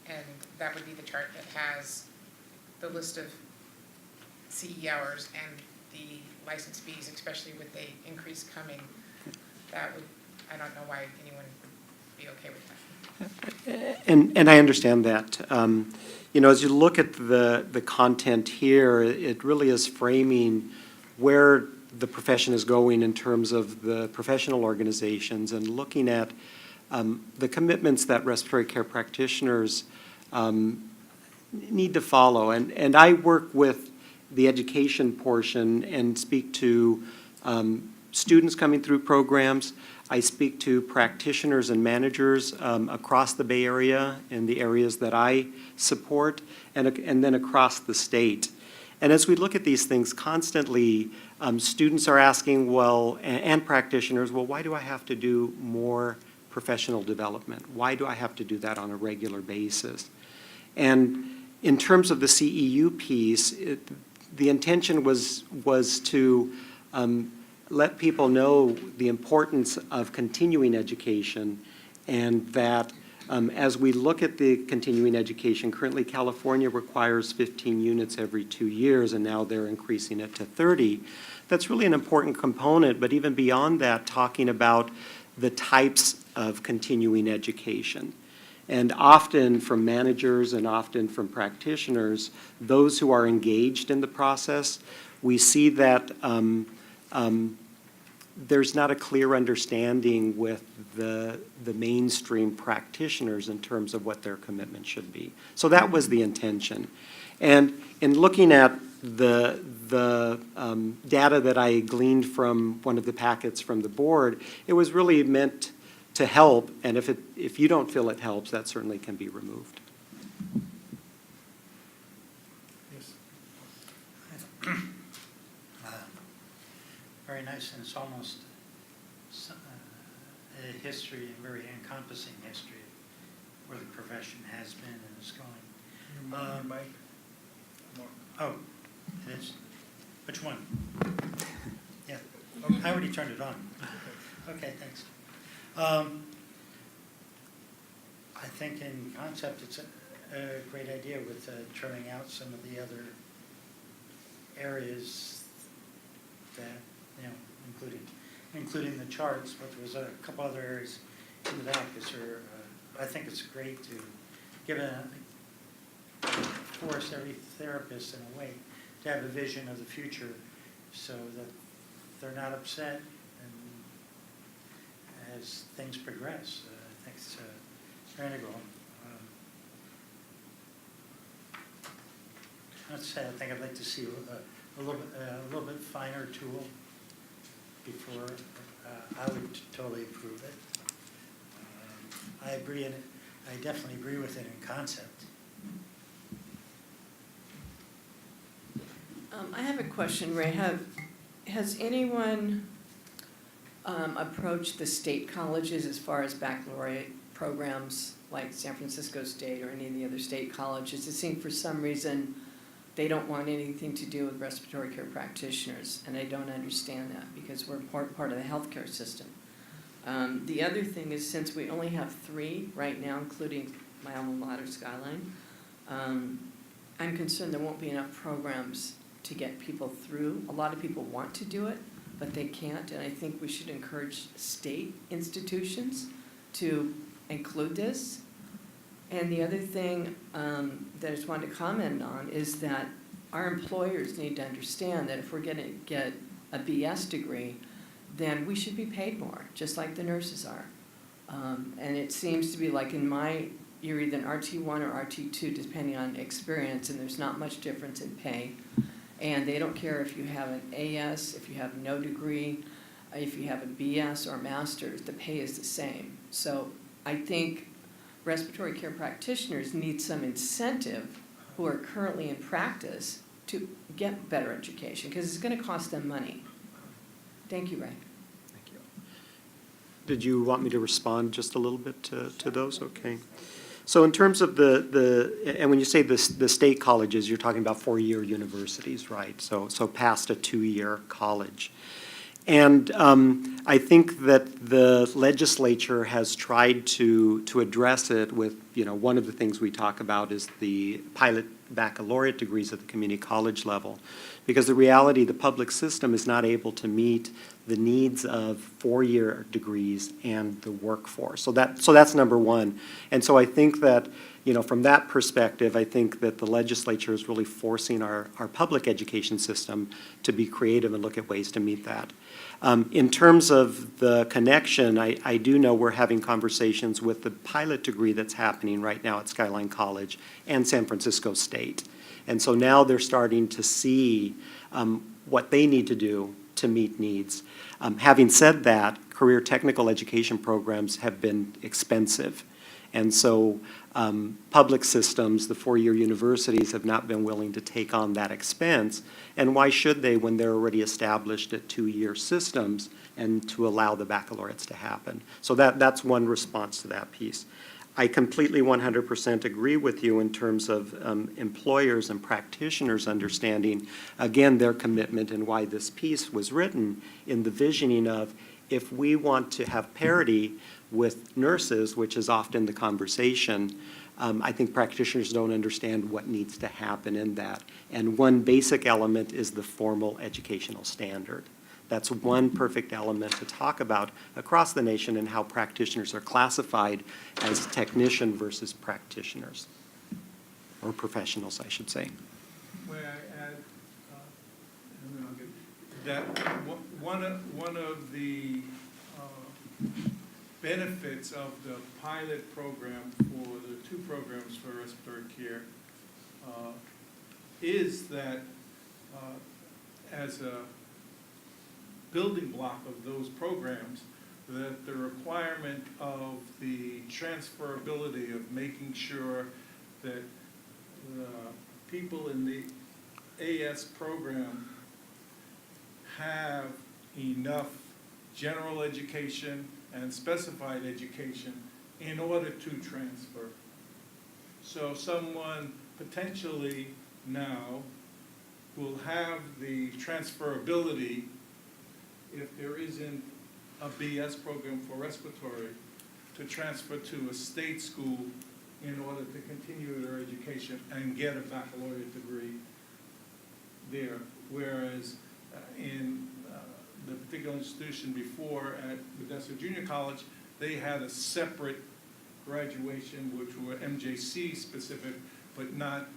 And that would be the chart that has the list of CE hours and the license fees, especially with the increase coming. That would, I don't know why anyone would be okay with that. And I understand that. You know, as you look at the content here, it really is framing where the profession is going in terms of the professional organizations and looking at the commitments that respiratory care practitioners need to follow. And I work with the education portion and speak to students coming through programs. I speak to practitioners and managers across the Bay Area in the areas that I support, and then across the state. And as we look at these things constantly, students are asking, well, and practitioners, well, why do I have to do more professional development? Why do I have to do that on a regular basis? And in terms of the CEU piece, the intention was to let people know the importance of continuing education, and that as we look at the continuing education, currently California requires 15 units every 2 years, and now they're increasing it to 30. That's really an important component, but even beyond that, talking about the types of continuing education. And often from managers and often from practitioners, those who are engaged in the process, we see that there's not a clear understanding with the mainstream practitioners in terms of what their commitment should be. So that was the intention. And in looking at the data that I gleaned from one of the packets from the board, it was really meant to help, and if you don't feel it helps, that certainly can be removed. Yes. Very nice, and it's almost a history, a very encompassing history of where the profession has been and is going. Mike? Oh, it is. Which one? Yeah, I already turned it on. Okay, thanks. I think in concept, it's a great idea with trimming out some of the other areas that, you know, including the charts, but there was a couple other areas in the back that are, I think it's great to force every therapist in a way to have a vision of the future so that they're not upset and as things progress. I think it's integral. That's sad. I think I'd like to see a little bit finer tool before I would totally approve it. I agree, and I definitely agree with it in concept. I have a question, Ray. Has anyone approached the state colleges as far as baccalaureate programs like San Francisco State or any of the other state colleges? It seems for some reason they don't want anything to do with respiratory care practitioners, and I don't understand that because we're part of the healthcare system. The other thing is, since we only have 3 right now, including my alma mater, Skyline, I'm concerned there won't be enough programs to get people through. A lot of people want to do it, but they can't, and I think we should encourage state institutions to include this. And the other thing that I just wanted to comment on is that our employers need to understand that if we're going to get a BS degree, then we should be paid more, just like the nurses are. And it seems to be like you're either an RT1 or RT2, depending on experience, and there's not much difference in pay. And they don't care if you have an AS, if you have no degree, if you have a BS or a master's, the pay is the same. So I think respiratory care practitioners need some incentive who are currently in practice to get better education, because it's going to cost them money. Thank you, Ray. Thank you. Did you want me to respond just a little bit to those? Okay. So in terms of and when you say the state colleges, you're talking about 4-year universities, right? So past a 2-year college. And I think that the legislature has tried to address it with, one of the things we talk about is the pilot baccalaureate degrees at the community college level. Because the reality, the public system is not able to meet the needs of 4-year degrees and the workforce. So that's number one. And so I think that, from that perspective, I think that the legislature is really forcing our public education system to be creative and look at ways to meet that. In terms of the connection, I do know we're having conversations with the pilot degree that's happening right now at Skyline College and San Francisco State. And so now they're starting to see what they need to do to meet needs. Having said that, career technical education programs have been expensive. And so public systems, the 4-year universities, have not been willing to take on that expense. And why should they when they're already established at 2-year systems and to allow the baccalaureates to happen? So that's one response to that piece. I completely 100% agree with you in terms of employers and practitioners understanding, again, their commitment and why this piece was written in the visioning of, if we want to have parity with nurses, which is often the conversation, I think practitioners don't understand what needs to happen in that. And one basic element is the formal educational standard. That's one perfect element to talk about across the nation and how practitioners are classified as technician versus practitioners, or professionals, I should say. May I add, and then I'll get, that one of the benefits of the pilot program for the 2 programs for respiratory care is that as a building block of those programs, that the requirement of the transferability of making sure that the people in the AS program have enough general education and specified education in order to transfer. So someone potentially now will have the transferability if there isn't a BS program for respiratory to transfer to a state school in order to continue their education and get a baccalaureate degree there. Whereas in the particular institution before at Modesto Junior College, they had a separate graduation which were MJC specific, but not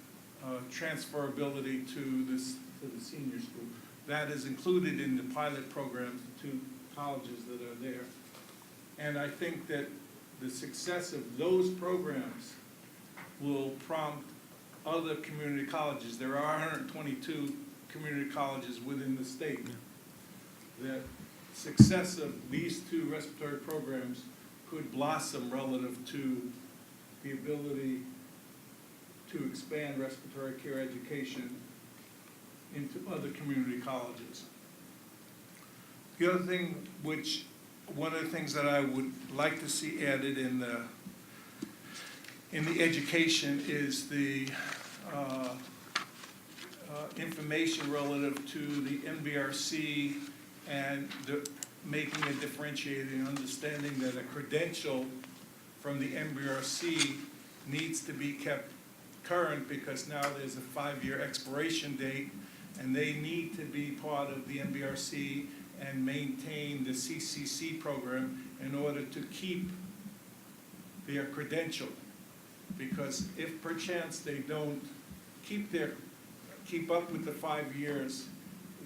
transferability to the senior school. That is included in the pilot programs, the 2 colleges that are there. And I think that the success of those programs will prompt other community colleges. There are 122 community colleges within the state. That success of these 2 respiratory programs could blossom relative to the ability to expand respiratory care education into other community colleges. The other thing one of the things that I would like to see added in the education is the information relative to the NBRC and making a differentiating understanding that a credential from the NBRC needs to be kept current because now there's a 5-year expiration date and they need to be part of the NBRC and maintain the CCC program in order to keep their credential. Because if perchance they don't keep up with the 5 years,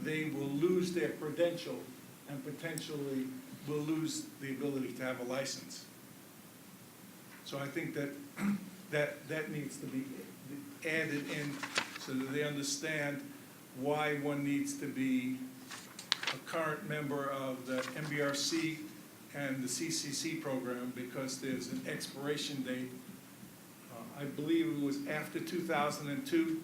they will lose their credential and potentially will lose the ability to have a license. So I think that that needs to be added in so that they understand why one needs to be a current member of the MBRC and the CCC program, because there's an expiration date. I believe it was after 2002.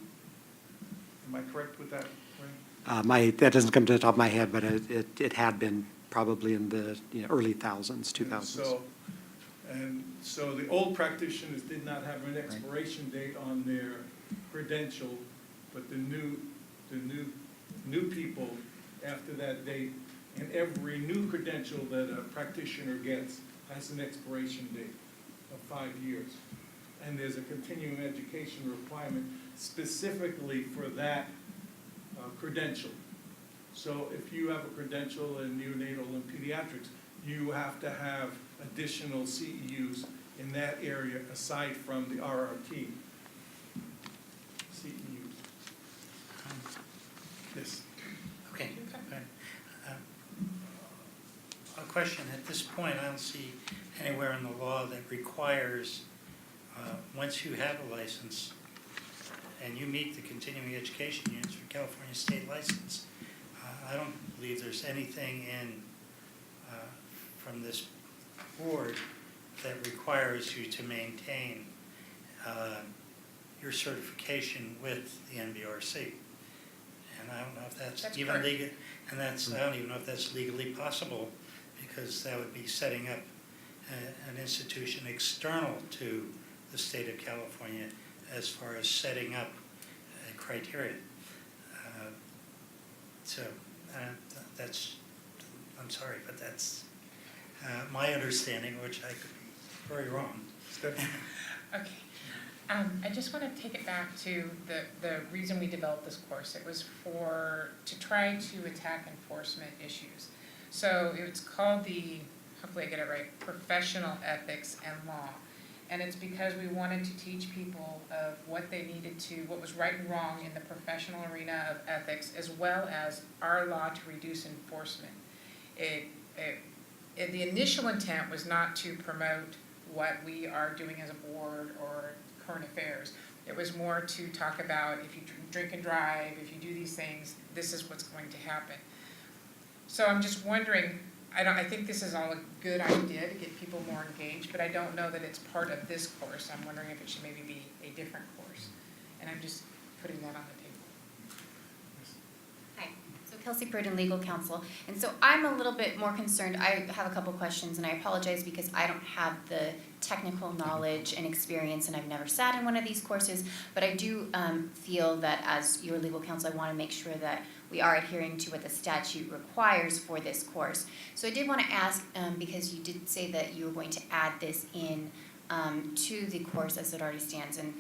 Am I correct with that, Ray? That doesn't come to the top of my head, but it had been probably in the early 2000s. And so the old practitioners did not have an expiration date on their credential, but the new people after that date, and every new credential that a practitioner gets has an expiration date of 5 years. And there's a continuing education requirement specifically for that credential. So if you have a credential in neonatal and pediatrics, you have to have additional CEUs in that area aside from the RRT CEUs. Yes. Okay. A question, at this point, I don't see anywhere in the law that requires, once you have a license and you meet the continuing education units for California state license, I don't believe there's anything in, from this board that requires you to maintain your certification with the NBRC. And I don't know if that's even legal, and I don't even know if that's legally possible, because that would be setting up an institution external to the state of California as far as setting up a criteria. That's, I'm sorry, but that's my understanding, which I could be very wrong. Okay. I just want to take it back to the reason we developed this course. It was to try to attack enforcement issues. So it's called the, hopefully I get it right, Professional Ethics and Law. And it's because we wanted to teach people of what they needed to, what was right and wrong in the professional arena of ethics, as well as our law to reduce enforcement. The initial intent was not to promote what we are doing as a board or current affairs. It was more to talk about, if you drink and drive, if you do these things, this is what's going to happen. So I'm just wondering, I think this is all a good idea to get people more engaged, but I don't know that it's part of this course. I'm wondering if it should maybe be a different course. And I'm just putting that on the table. Hi, so Kelsey Pruden, Legal Counsel. And so I'm a little bit more concerned. I have a couple questions, and I apologize because I don't have the technical knowledge and experience, and I've never sat in one of these courses. But I do feel that as your legal counsel, I want to make sure that we are adhering to what the statute requires for this course. So I did want to ask, because you did say that you were going to add this in to the course as it already stands. And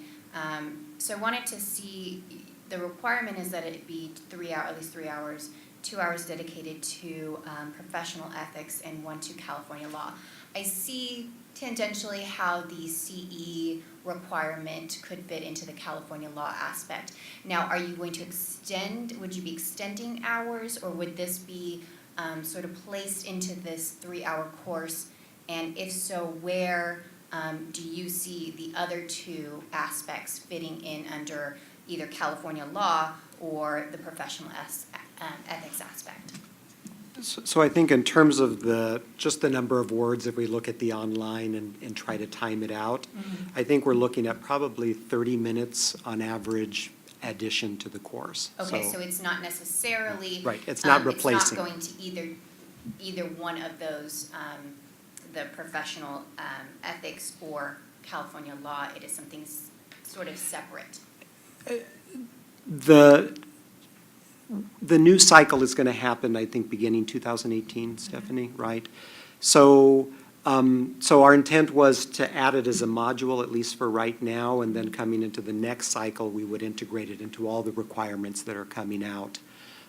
so I wanted to see, the requirement is that it be at least 3 hours, 2 hours dedicated to professional ethics and 1 to California law. I see tangentially how the CE requirement could fit into the California law aspect. Now, are you going to would you be extending hours, or would this be sort of placed into this 3-hour course? And if so, where do you see the other 2 aspects fitting in under either California law or the professional ethics aspect? So I think in terms of just the number of words, if we look at the online and try to time it out, I think we're looking at probably 30 minutes on average addition to the course. Okay, so it's not necessarily. Right, it's not replacing. It's not going to either one of those, the professional ethics or California law. It is something sort of separate. The new cycle is going to happen, I think, beginning 2018, Stephanie, right? So our intent was to add it as a module, at least for right now, and then coming into the next cycle, we would integrate it into all the requirements that are coming out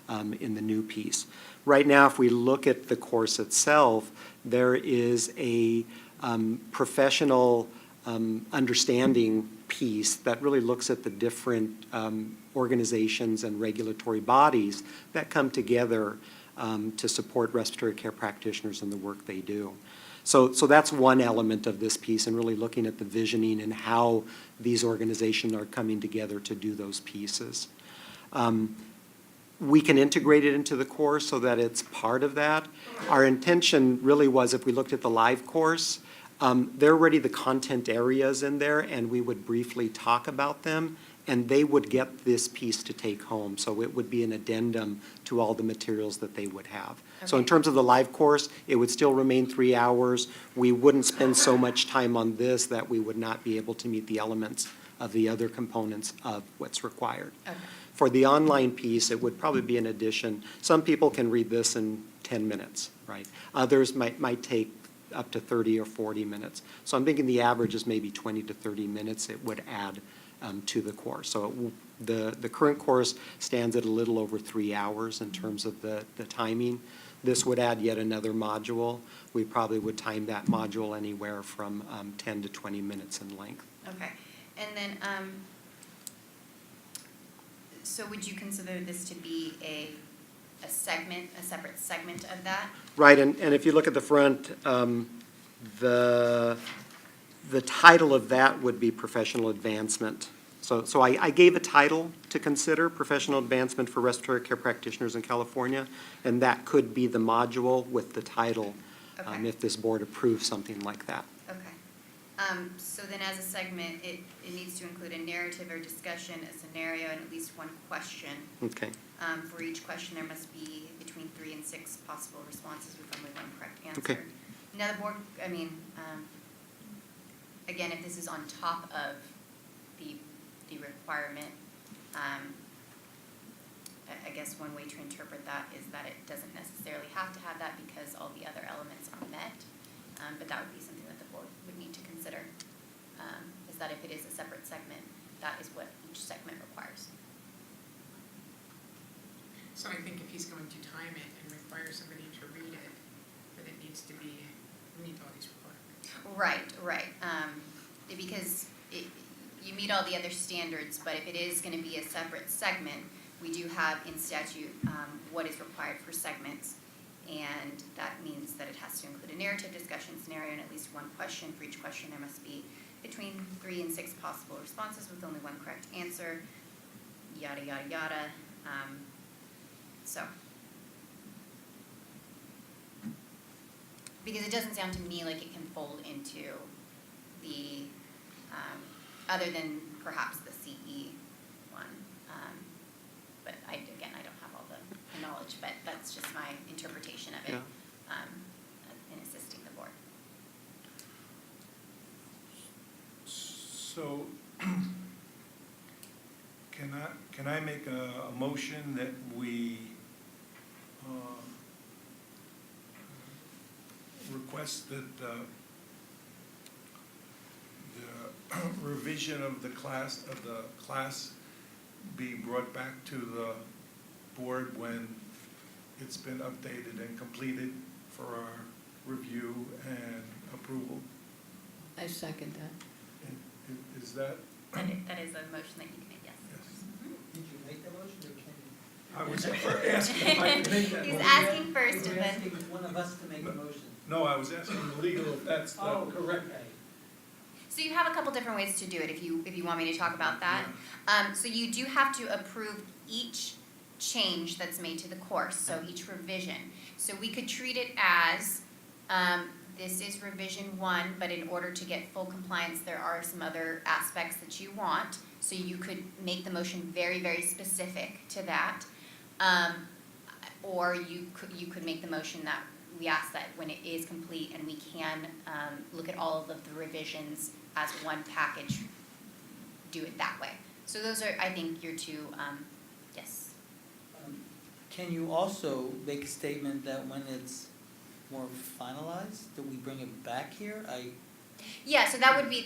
in the new piece. Right now, if we look at the course itself, there is a professional understanding piece that really looks at the different organizations and regulatory bodies that come together to support respiratory care practitioners in the work they do. So that's one element of this piece, and really looking at the visioning and how these organizations are coming together to do those pieces. We can integrate it into the course so that it's part of that. Our intention really was, if we looked at the live course, there are already the content areas in there, and we would briefly talk about them, and they would get this piece to take home. So it would be an addendum to all the materials that they would have. Okay. So in terms of the live course, it would still remain 3 hours. We wouldn't spend so much time on this that we would not be able to meet the elements of the other components of what's required. Okay. For the online piece, it would probably be an addition. Some people can read this in 10 minutes, right? Others might take up to 30 or 40 minutes. So I'm thinking the average is maybe 20 to 30 minutes it would add to the course. So the current course stands at a little over 3 hours in terms of the timing. This would add yet another module. We probably would time that module anywhere from 10 to 20 minutes in length. Okay. And then, so would you consider this to be a separate segment of that? Right, and if you look at the front, the title of that would be professional advancement. So I gave a title to consider, professional advancement for respiratory care practitioners in California, and that could be the module with the title, okay. If this board approves something like that. Okay. So then as a segment, it needs to include a narrative or discussion, a scenario, and at least 1 question. Okay. For each question, there must be between 3 and 6 possible responses with only 1 correct answer. Okay. Now the board, again, if this is on top of the requirement, I guess one way to interpret that is that it doesn't necessarily have to have that because all the other elements are met. But that would be something that the board would need to consider, is that if it is a separate segment, that is what each segment requires. So I think if he's going to time it and require somebody to read it, then it needs to be, meet all these requirements. Right. Because you meet all the other standards, but if it is going to be a separate segment, we do have in statute what is required for segments, and that means that it has to include a narrative, discussion, scenario, and at least 1 question. For each question, there must be between 3 and 6 possible responses with only 1 correct answer, yada, yada, yada. So. because it doesn't sound to me like it can fold into the, other than perhaps the CE one. But again, I don't have all the knowledge, but that's just my interpretation of it, Yeah. in assisting the board. So, can I make a motion that we request that the revision of the class be brought back to the board when it's been updated and completed for our review and approval? I second that. Is that? That is a motion that you can make, yes. Yes. Did you make the motion or can you? I was asking if I could make that He's motion. asking first You're and then. asking one of us to make the motion. No, I was asking the legal if that's the correct. Okay. So you have a couple different ways to do it if you want me to talk about that. So you do have to approve each change that's made to the course, so each revision. So we could treat it as, this is revision 1, but in order to get full compliance, there are some other aspects that you want. So you could make the motion very, very specific to that. Or you could make the motion that we ask that when it is complete and we can look at all of the revisions as one package, do it that way. So those are, I think, your two, yes. Can you also make a statement that when it's more finalized, that we bring it back here? Yeah, so that would be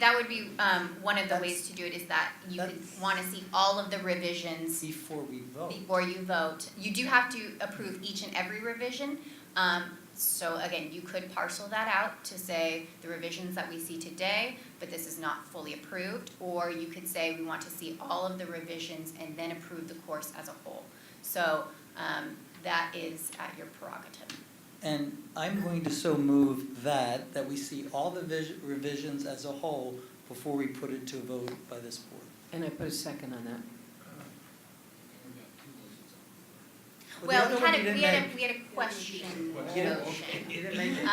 one of the That's- ways to do it, is that you could that's- want to see all of the revisions Before we vote. before you vote. You do have to approve each and every revision. So again, you could parcel that out to say the revisions that we see today, but this is not fully approved. Or you could say we want to see all of the revisions and then approve the course as a whole. So that is at your prerogative. And I'm going to so move that we see all the revisions as a whole before we put it to a vote by this board. And I put a second on that. the Well, other we one had you a, didn't we had a, make. we had a question You didn't- motion. You didn't make it.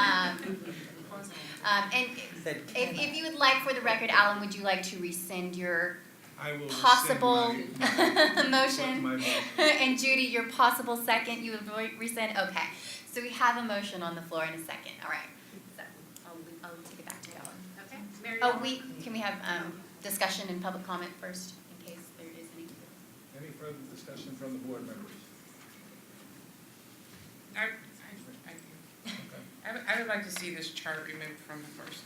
And Said if you would like, for the record, Alan, would you like to rescind your I will rescind possible my motion? motion. And Judy, your possible second, you would rescind? Okay. So we have a motion on the floor in a second. All right. So I'll take it back to Alan. Okay, Mary Oh, Ellen? can we have discussion and public comment first, in case there is any? Any further discussion from the board members? I would like to see this chart removed from the course.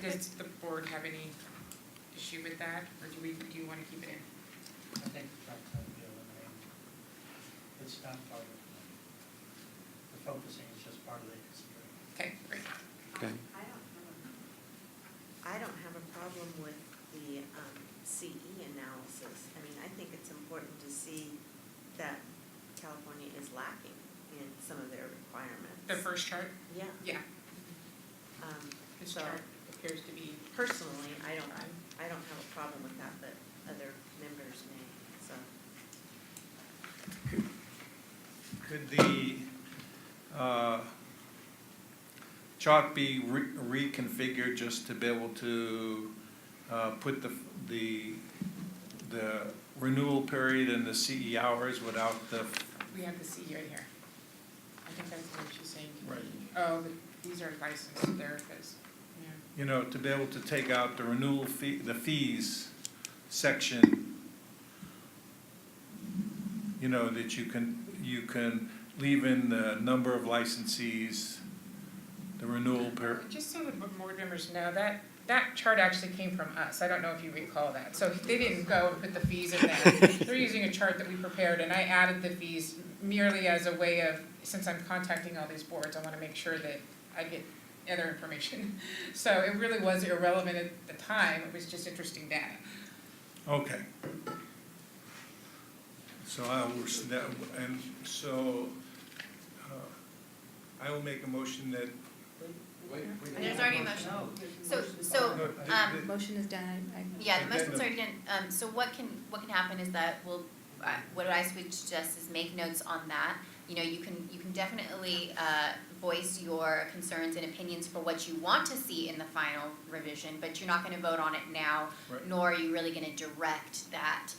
Does the board have any issue with that, or do you want to keep it in? I think the chart's going to be eliminated. It's not part of the focusing, it's just part of the history. Okay, great. Okay. I don't have a problem with the CE analysis. I mean, I think it's important to see that California is lacking in some of their requirements. The first chart? Yeah. Yeah, Um, this So- chart appears to be, Personally, I don't have a problem with that, but other members may, so. Could the chart be reconfigured just to be able to put the renewal period and the CE hours without the, we have the C right here. I think that's what she's saying. Right. Oh, these are licensed therapists, yeah. you know, to be able to take out the renewal fee, the fees section, you know, that you can leave in the number of licensees, the renewal period. Just so the board members know, that chart actually came from us. I don't know if you recall that. So they didn't go and put the fees in there. They're using a chart that we prepared, and I added the fees merely as a way of, since I'm contacting all these boards, I want to make sure that I get other information. So it really was irrelevant at the time. It was just interesting data. Okay. So I will, and so, I will make a motion that. There's already a motion. So, Motion is done. yeah, the motion's already done. So what can happen is that what I would suggest is make notes on that, you know, you can definitely voice your concerns and opinions for what you want to see in the final revision, but you're not gonna vote on it now, Right. nor are you really gonna direct that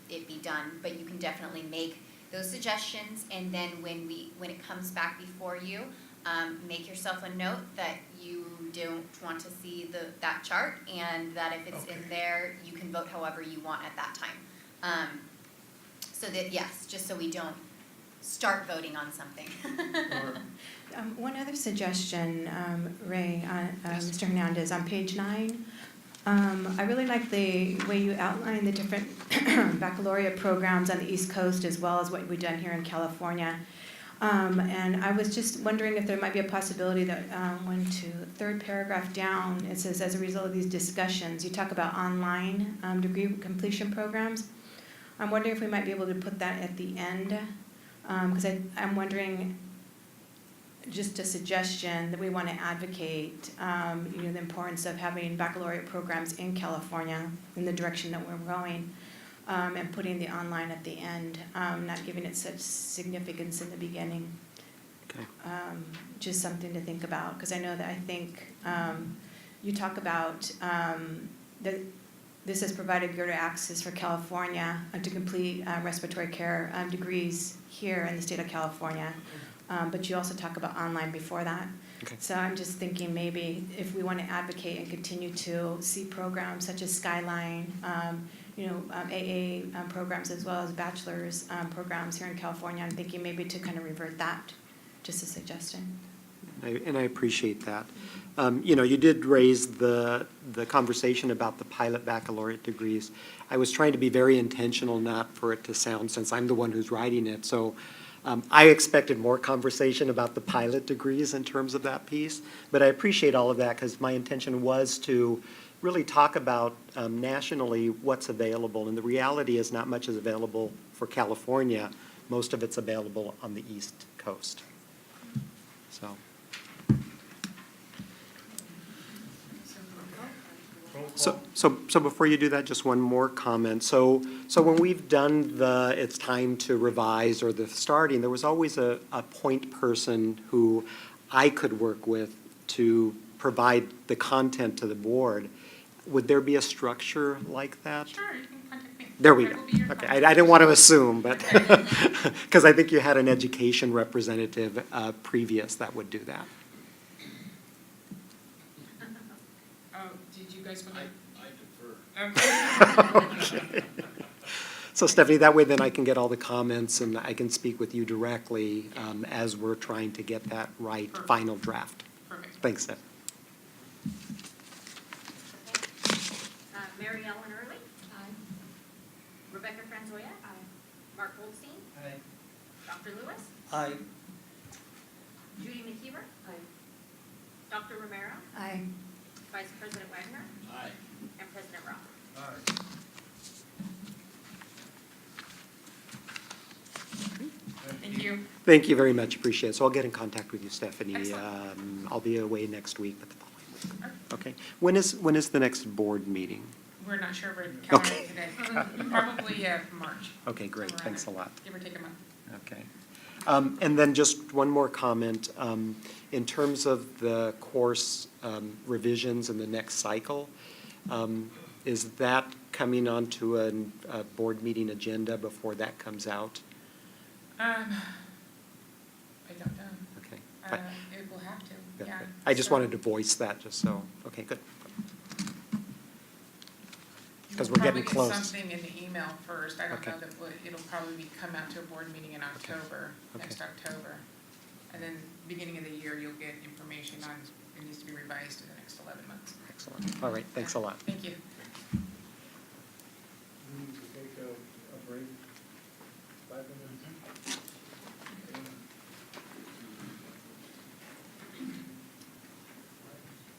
it be done. But you can definitely make those suggestions, and then when it comes back before you, make yourself a note that you don't want to see that chart, and that if it's in Okay. there, you can vote however you want at that time. So that, yes, just so we don't start voting on something. Or- One other suggestion, Ray, Mr. Hernandez, on page 9. I really like the way you outline the different baccalaureate programs on the East Coast as well as what we've done here in California. And I was just wondering if there might be a possibility that third paragraph down, it says, as a result of these discussions, you talk about online degree completion programs. I'm wondering if we might be able to put that at the end, because I'm wondering, just a suggestion, that we want to advocate, the importance of having baccalaureate programs in California in the direction that we're going, and putting the online at the end, not giving it such significance in the beginning. Okay. Just something to think about, because I know that I think you talk about that this has provided greater access for California to complete respiratory care degrees here in the state of California. But you also talk about online before that. Okay. So I'm just thinking maybe if we want to advocate and continue to see programs such as Skyline, AA programs as well as bachelor's programs here in California, I'm thinking maybe to kind of revert that, just a suggestion. And I appreciate that. You did raise the conversation about the pilot baccalaureate degrees. I was trying to be very intentional not for it to sound, since I'm the one who's writing it, so I expected more conversation about the pilot degrees in terms of that piece, but I appreciate all of that because my intention was to really talk about nationally what's available, and the reality is not much is available for California. Most of it's available on the East Coast. So. So before you do that, just one more comment. So when we've done it's time to revise or the starting, there was always a point person who I could work with to provide the content to the board. Would there be a structure like that? Sure, you can contact me. There we I go. will be your Okay, contact. I didn't want to assume, but, because I think you had an education representative previous that would do that. Oh, did you guys want I to? defer. Okay. So Stephanie, that way then I can get all the comments and I can speak with you directly as we're trying to get that right Perfect. final draft. Perfect. Thanks, Steph. Mary Ellen Early. Aye. Rebecca Franzoya. Aye. Mark Goldstein. Aye. Dr. Lewis. Aye. Judy McKeever. Aye. Dr. Romero. Aye. Vice President Wagner. Aye. And President Roth. Thank you. Thank you very much, appreciate it. So I'll get in contact with you, Stephanie. Excellent. I'll be away next week, but the following week. Okay. When is the next board meeting? We're not sure, we're counting Okay. today. Probably March. Okay, great, Somewhere thanks a around lot. there. Give or take a month. Okay. And then just one more comment. In terms of the course revisions in the next cycle, is that coming onto a board meeting agenda before that comes out? I don't know. Okay. It will have to, Good, yeah. good. I just So wanted to voice that, just so, okay, good. Because we'll we're getting probably close. get something in the email first. I don't Okay. know that it'll probably come out to a board meeting in October, Okay. next October. And then beginning of the year, you'll get information on, it needs to be revised in the next 11 months. Excellent. All right, thanks a lot. Thank you. We need to take a break, 5 minutes.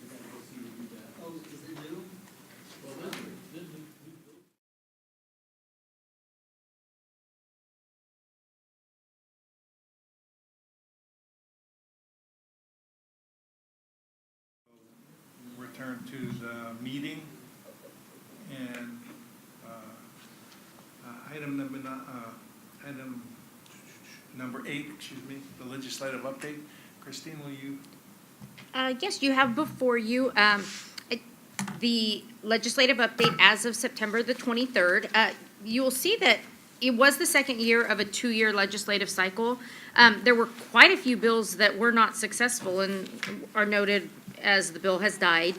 We gotta go see who did that. Oh, is it new? Well, this is. Return to the meeting, and item number 8, the legislative update. Christine, will you? Yes, you have before you the legislative update as of September the 23rd. You will see that it was the second year of a 2-year legislative cycle. There were quite a few bills that were not successful and are noted as the bill has died.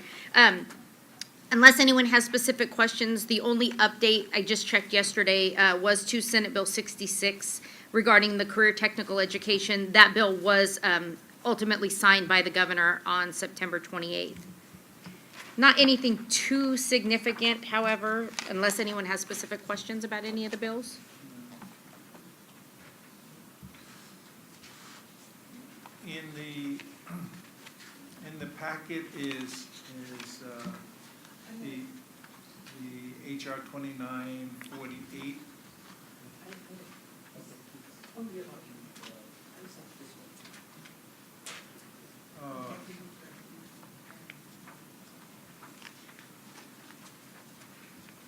Unless anyone has specific questions, the only update I just checked yesterday was to Senate Bill 66 regarding the career technical education. That bill was ultimately signed by the governor on September 28th. Not anything too significant, however, unless anyone has specific questions about any of the bills. In the packet is the HR 2948.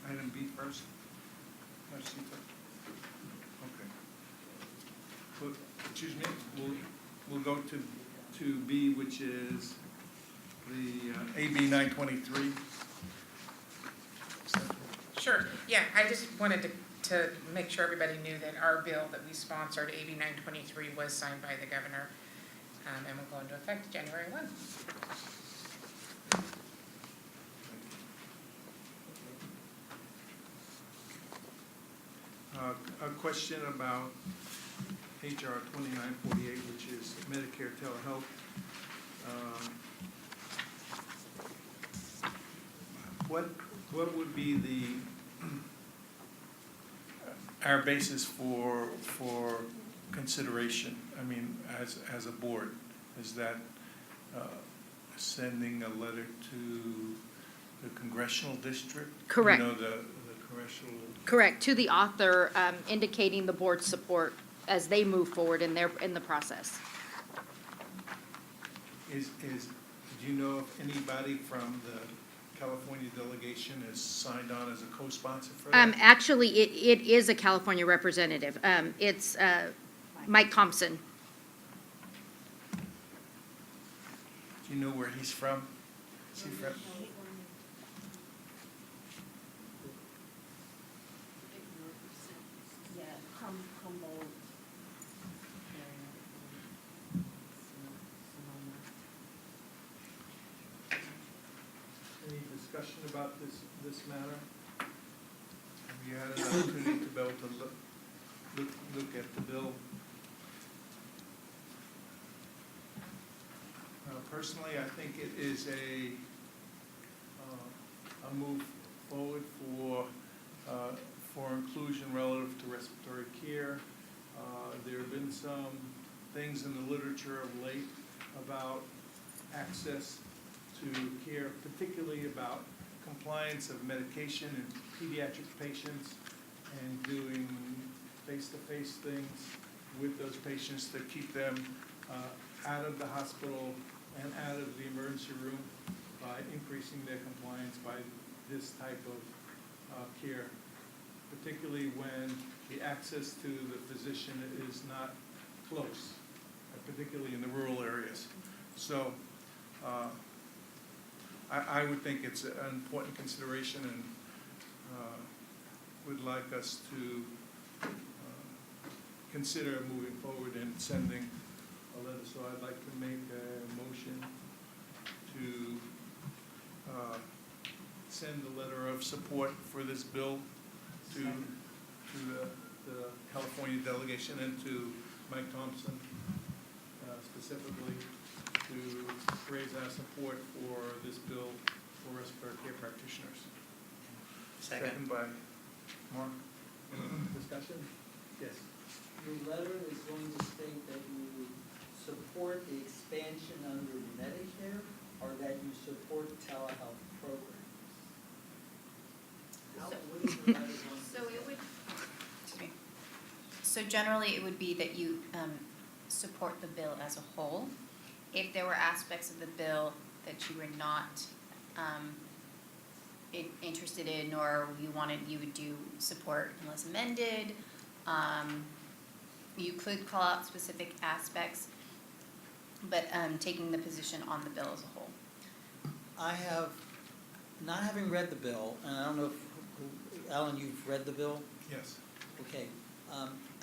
Item B first. Okay. Excuse me, we'll go to B, which is the AB 923. Sure, yeah, I just wanted to make sure everybody knew that our bill that we sponsored, AB 923, was signed by the governor, and will go into effect January 1. A question about HR 2948, which is Medicare telehealth. What would be our basis for consideration? I mean, as a board, is that sending a letter to the congressional district? Correct. You know, the congressional. Correct, to the author indicating the board's support as they move forward in the process. Do you know if anybody from the California delegation is signed on as a co-sponsor for that? Actually, it is a California representative. It's Mike Thompson. Do you know where he's from? Is he from? Any discussion about this matter? Have you had an opportunity to be able to look at the bill? Personally, I think it is a move forward for inclusion relative to respiratory care. There have been some things in the literature of late about access to care, particularly about compliance of medication in pediatric patients and doing face-to-face things with those patients to keep them out of the hospital and out of the emergency room by increasing their compliance by this type of care, particularly when the access to the physician is not close, particularly in the rural areas. So I would think it's an important consideration and would like us to consider moving forward and sending a letter. So I'd like to make a motion to send a letter of support for this bill to the California delegation and to Mike Thompson specifically to raise our support for this bill for respiratory care practitioners. Second by Mark. Discussion? Yes. Your letter is going to state that you support the expansion under Medicare or that you support telehealth programs? What is your letter going to So it would, Excuse me. So generally, it would be that you support the bill as a whole. If there were aspects of the bill that you were not interested in or you would do support unless amended, you could call out specific aspects, but taking the position on the bill as a whole. I have, not having read the bill, and I don't know if, Alan, you've read the bill? Yes. Okay.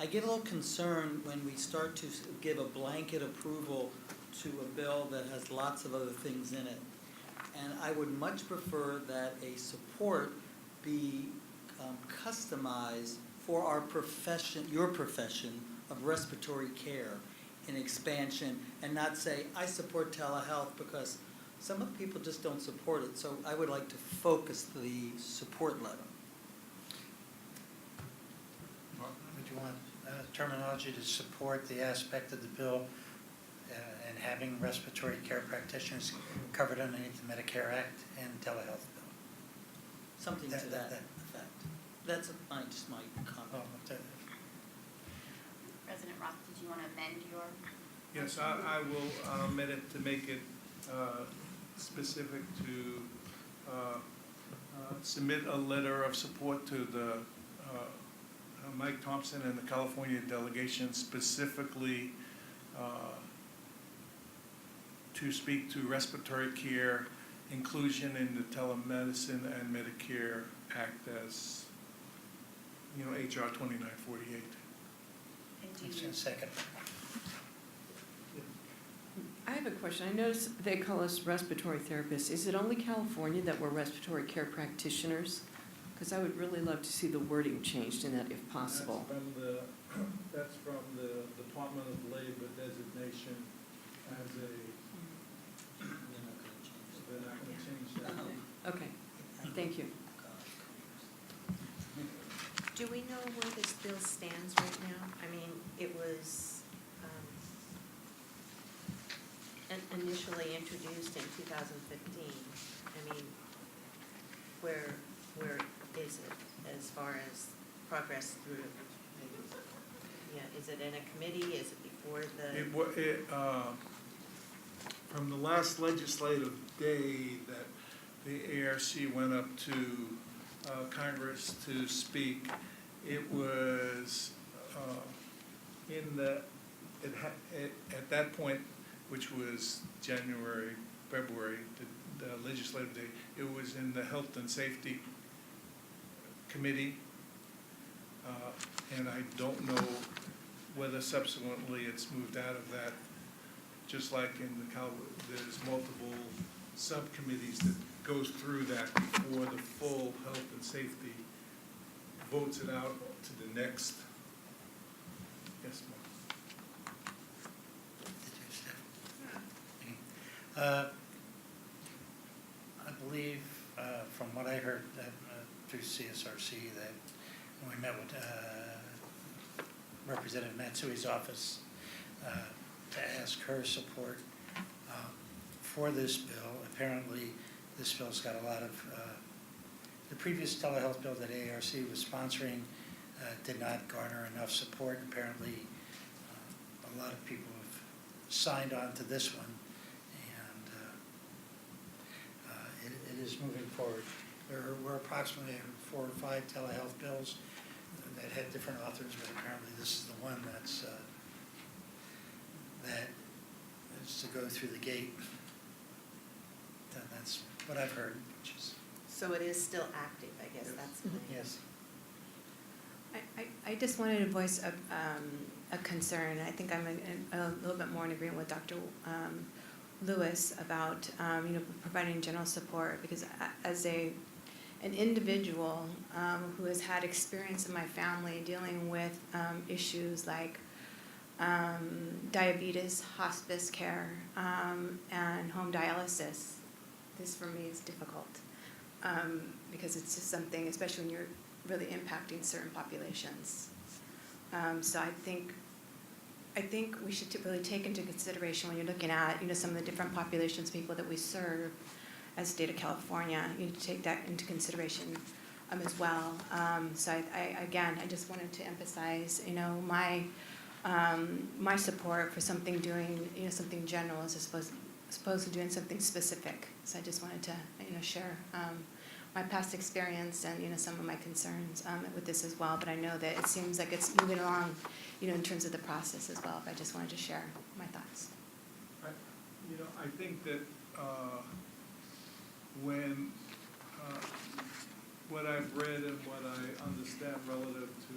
I get a little concerned when we start to give a blanket approval to a bill that has lots of other things in it. And I would much prefer that a support be customized for our profession, your profession of respiratory care and expansion, and not say, I support telehealth, because some of the people just don't support it. So I would like to focus the support letter. Would you want terminology to support the aspect of the bill and having respiratory care practitioners covered underneath the Medicare Act and telehealth bill? Something to that effect. That's just my comment. President Roth, did you want to amend your? Yes, I will amend it to make it specific to submit a letter of support to the Mike Thompson and the California delegation, specifically to speak to respiratory care inclusion in the telemedicine and Medicare Act as, HR 2948. And do you, Second. I have a question. I noticed they call us respiratory therapists. Is it only California that we're respiratory care practitioners? Because I would really love to see the wording changed in that if possible. That's from the Department of Labor designation as a, they're not going to change that. Okay, thank you. Do we know where this bill stands right now? I mean, it was initially introduced in 2015. I mean, where is it as far as progress through? Yeah, is it in a committee? Is it before the? From the last legislative day that the ARC went up to Congress to speak, it was at that point, which was January, February, the legislative day, it was in the Health and Safety Committee, and I don't know whether subsequently it's moved out of that, just like in there's multiple subcommittees that goes through that before the full health and safety votes it out to the next. Yes, ma'am. I believe, from what I heard through CSRC, that when we met with Representative Matsui's office to ask her support for this bill. Apparently, this bill's got a lot of, the previous telehealth bill that AARC was sponsoring did not garner enough support. Apparently, a lot of people have signed on to this one, and it is moving forward. There were approximately 4 or 5 telehealth bills that had different authors, but apparently this is the one that's that is to go through the gate. And that's what I've heard, which is. So it is still active, I guess, that's my. Yes. I just wanted to voice a concern. I think I'm a little bit more in agreement with Dr. Lewis about providing general support, because as an individual who has had experience in my family dealing with issues like diabetes, hospice care, and home dialysis, this for me is difficult because it's just something, especially when you're really impacting certain populations. So I think we should really take into consideration when you're looking at some of the different populations, people that we serve as the state of California. You need to take that into consideration as well. So I just wanted to emphasize my support for doing something general as opposed to doing something specific. So I just wanted to share my past experience and, some of my concerns with this as well. But I know that it seems like it's moving along, in terms of the process as well. But I just wanted to share my thoughts. I think that when what I've read and what I understand relative to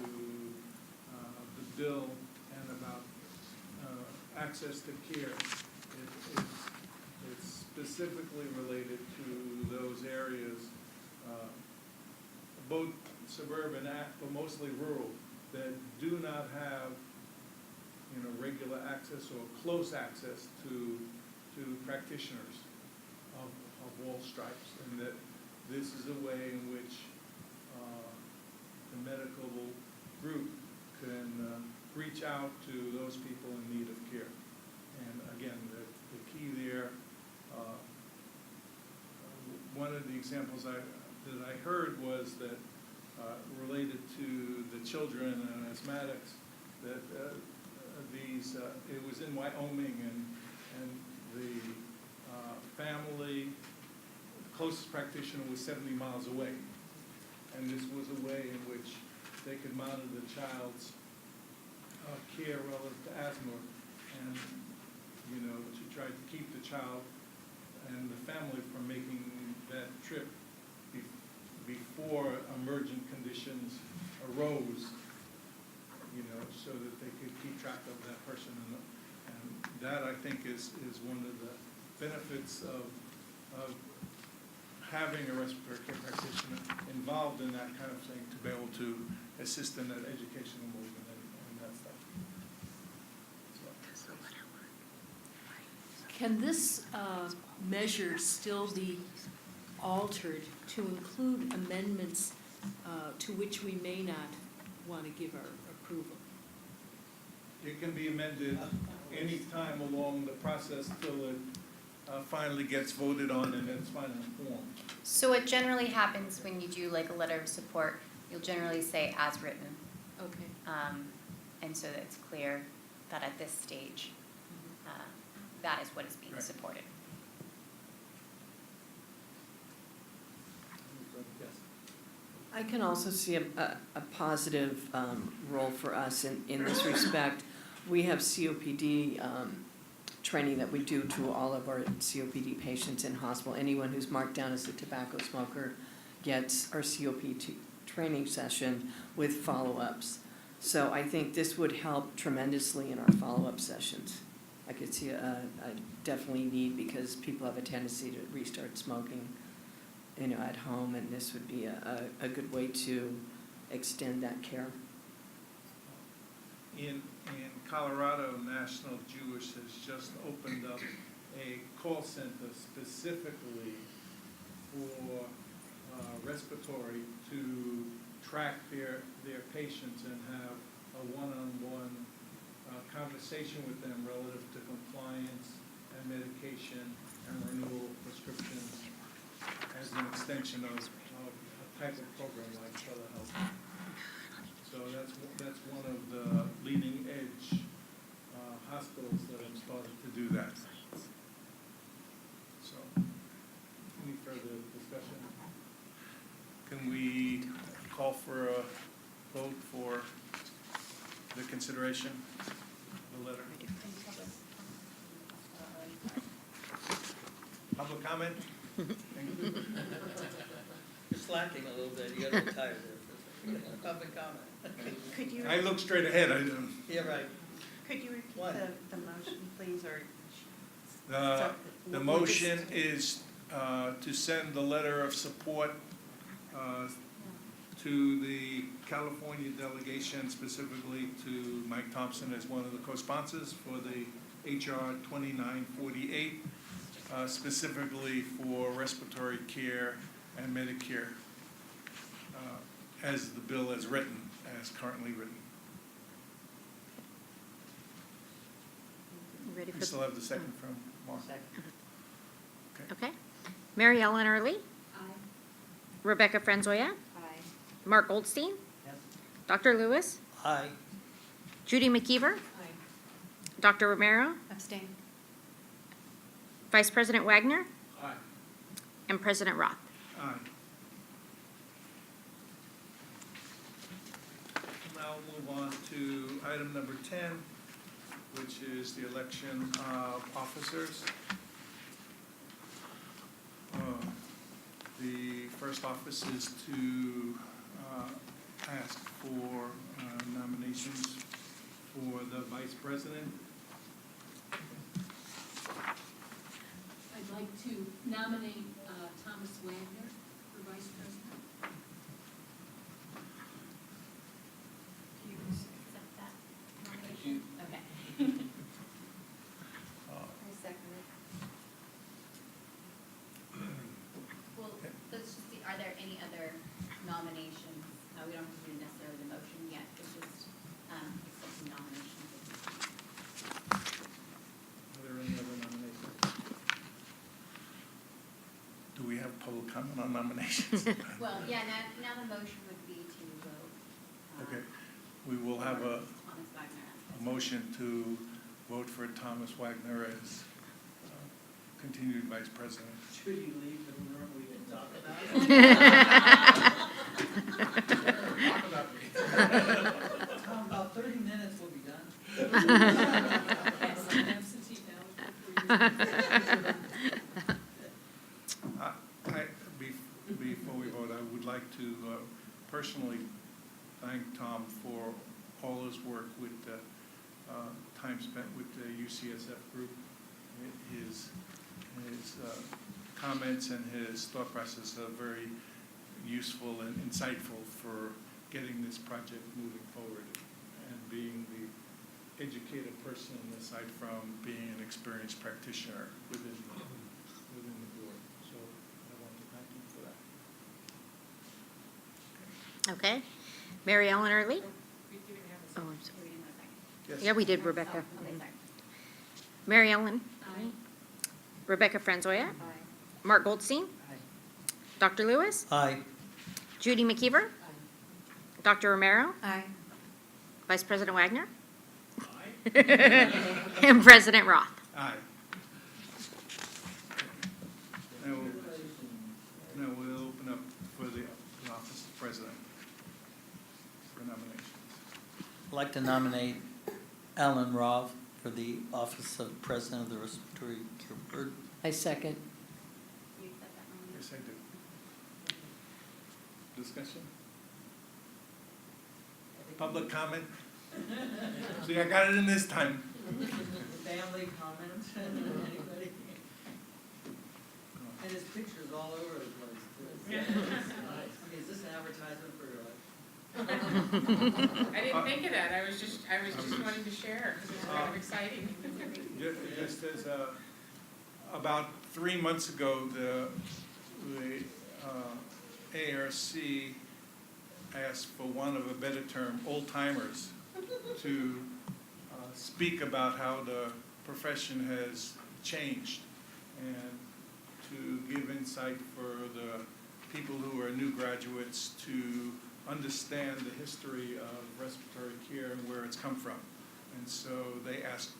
the bill and about access to care, it's specifically related to those areas, both suburban but mostly rural, that do not have regular access or close access to practitioners of all stripes, and that this is a way in which the medical group can reach out to those people in need of care. And again, the key there, one of the examples that I heard was that related to the children and asthmatics, that it was in Wyoming, and the family, the closest practitioner was 70 miles away. And this was a way in which they could monitor the child's care relative to asthma, and, to try to keep the child and the family from making that trip before emergent conditions arose, so that they could keep track of that person. And that, I think, is one of the benefits of having a respiratory care practitioner involved in that kind of thing, to be able to assist in that educational movement and that stuff. So. Can this measure still be altered to include amendments to which we may not want to give our approval? It can be amended any time along the process till it finally gets voted on and it's finally formed. So what generally happens when you do like a letter of support, you'll generally say as written. Okay. And so that it's clear that at this stage, that is what is being Right. supported. Yes. I can also see a positive role for us in this respect. We have COPD training that we do to all of our COPD patients in hospital. Anyone who's marked down as a tobacco smoker gets our COPD training session with follow-ups. So I think this would help tremendously in our follow-up sessions. I could see a definitely need, because people have a tendency to restart smoking, at home, and this would be a good way to extend that care. In Colorado, National Jewish has just opened up a call center specifically for respiratory, to track their patients and have a one-on-one conversation with them relative to compliance and medication and renewal of prescriptions, as an extension of a type of program like telehealth. So that's one of the leading edge hospitals that have started to do that. So, any further discussion? Can we call for a vote for the consideration of the letter? Public comment? You're slacking a little bit, you got a little tired there. Public comment. Could you, I look straight ahead, I don't. Yeah, right. could you repeat What? the motion, please, or? The motion is to send the letter of support to the California delegation, specifically to Mike Thompson as one of the co-sponsors for the HR 2948, specifically for respiratory care and Medicare, as the bill is written, as currently written. Ready We for, still have the second from Mark. okay. Mary Ellen Early, Aye. Rebecca Franzoya, Aye. Mark Goldstein, Yes. Dr. Lewis, Aye. Judy McKeever, Dr. Romero, Abstain. Vice President Wagner, Aye. and President Roth. Aye. now move on to item number 10, which is the election of officers. The first office is to ask for nominations for the vice president. I'd like to nominate Thomas Wagner for vice president. Do you accept that nomination? Okay. I second it. Well, let's just see, are there any other nominations? We don't have to do necessarily the motion yet, it's just accepting nominations. Are there any other nominations? Do we have public comment on nominations? Well, yeah, now the motion would be to vote. Okay, we will have a Thomas Wagner. a motion to vote for Thomas Wagner as continued vice president. Should you leave the room, we can talk about it? Tom, about 30 minutes will be done. Absentee ballot. Before we vote, I would like to personally thank Tom for all his work with time spent with the UCSF group. His comments and his thought process are very useful and insightful for getting this project moving forward and being the educated person aside from being an experienced practitioner within the board. So I want to thank him for that. Okay. Mary Ellen Early? We didn't have a Oh, I'm Do sorry. we need a second? Yes. Yeah, we did, Rebecca. Okay, sorry. Mary Ellen? Aye. Rebecca Franzoya? Aye. Mark Goldstein? Aye. Dr. Lewis? Aye. Judy McKeever? Dr. Romero? Aye. Vice President Wagner? And President Roth? Aye. Now we'll open up for the office of president for nominations. I'd like to nominate Alan Roth for the office of president of the Respiratory Care Board. I second. Do you accept that nomination? Yes, I do. Discussion? Public comment? See, I got it in this time. Family comments, anybody? And his picture's all over the place, too. Is this an advertisement for, I didn't think of that, I was just wanting to share, because it's kind of exciting. Just as about 3 months ago, the ARC asked, for want of a better term, old-timers to speak about how the profession has changed and to give insight for the people who are new graduates to understand the history of respiratory care and where it's come from. And so they asked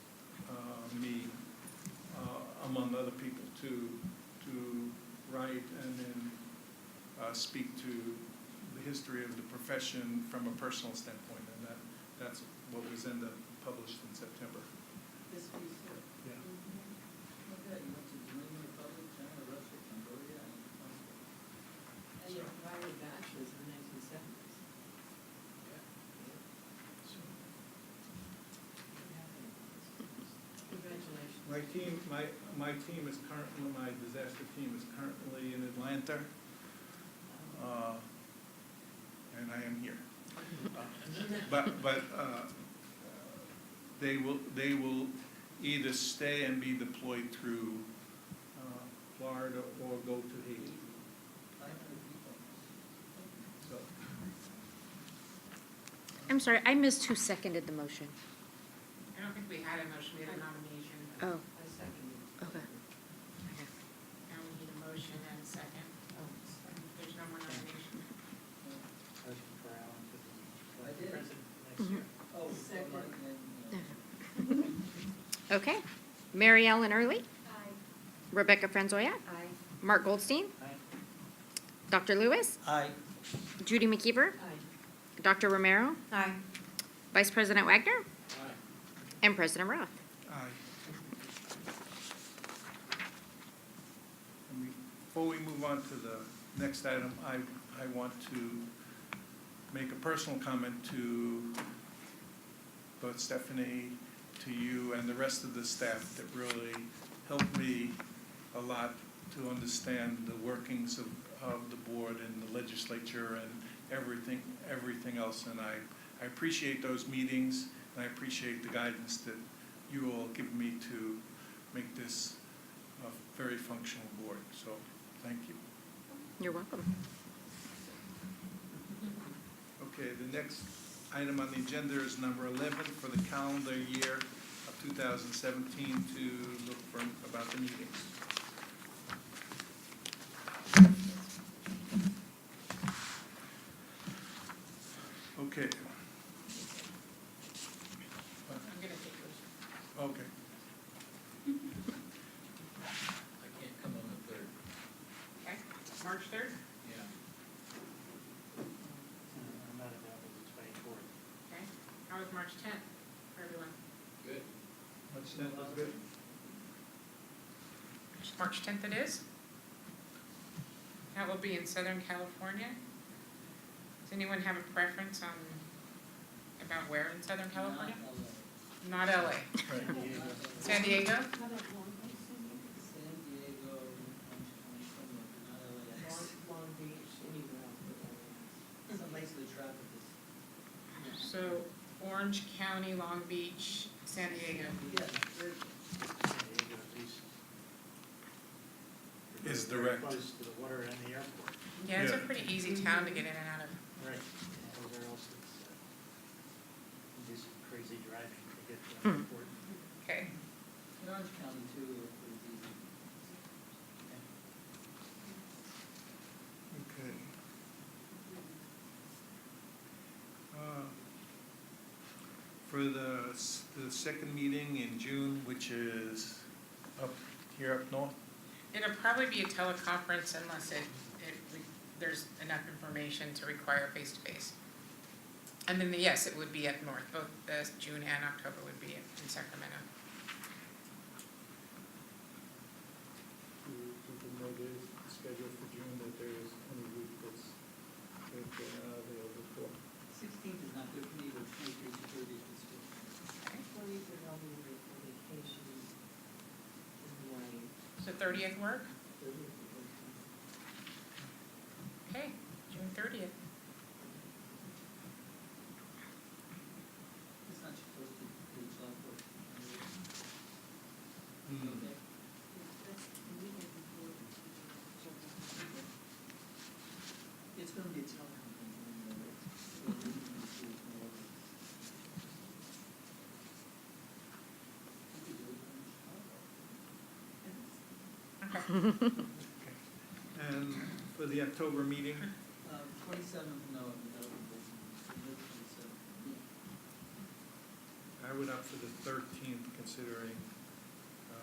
me, among other people, to write and then speak to the history of the profession from a personal standpoint, and that's what was ended up published in September. this piece here? Yeah. Okay, you went to New England Republic, China, Russia, Cambodia, and Congo. And your private bachelor's in the 1970s. Congratulations. My team is currently, my disaster team is currently in Atlanta, and I am here. But they will either stay and be deployed through Florida or go to Haiti. 500 people. So, I'm sorry, I missed who seconded the motion. I don't think we had a motion, we had a nomination. Oh, I second it. okay. Now we need a motion and a second. There's no more nomination. I did. Mhm. Oh, Second. Mark, and, Okay. Mary Ellen Early? Aye. Rebecca Franzoya? Aye. Mark Goldstein? Aye. Dr. Lewis? Aye. Judy McKeever? Dr. Romero, Aye. Vice President Wagner, Aye. and President Roth. Aye. And before we move on to the next item, I want to make a personal comment to both Stephanie, to you, and the rest of the staff that really helped me a lot to understand the workings of the board and the legislature and everything else. And I appreciate those meetings, and I appreciate the guidance that you all give me to make this a very functional board. So, thank you. You're welcome. Okay, the next item on the agenda is number 11 for the calendar year of 2017 to look for about the meetings. Okay. I'm gonna take those. Okay. I can't come on the third. Okay, March 3rd? Yeah. I'm not available the 24th. Okay. How was March 10th for everyone? Good. What's that? That's good. March 10th it is. That will be in Southern California. Does anyone have a preference on, about where in Southern California? Not LA. Right. San Diego? San Diego, not LAX. Long Beach, anywhere else. Some place the traffic is. So Orange County, Long Beach, San Diego. Yeah, San Diego at least. Is Very direct. close to the water and the airport. Yeah, it's a Yeah. pretty easy town to get in and out of. Right. Everywhere else it's, do some crazy driving to get to the airport. Okay. in Orange County too, it would be. Okay. For the second meeting in June, which is up here up north, It'll probably be a teleconference unless there's enough information to require face-to-face. And then, yes, it would be up north, both the June and October would be in Sacramento. do people know the schedule for June, that there is any week that's available for? 16th is not good for me, but 23rd to 30th is good. So 30th work? Okay, June 30th. It's not supposed to be job work. Hmm. Okay. It's gonna be a Okay. And for the October meeting, 27th, no, that would be, 27th. I would opt for the 13th, considering, I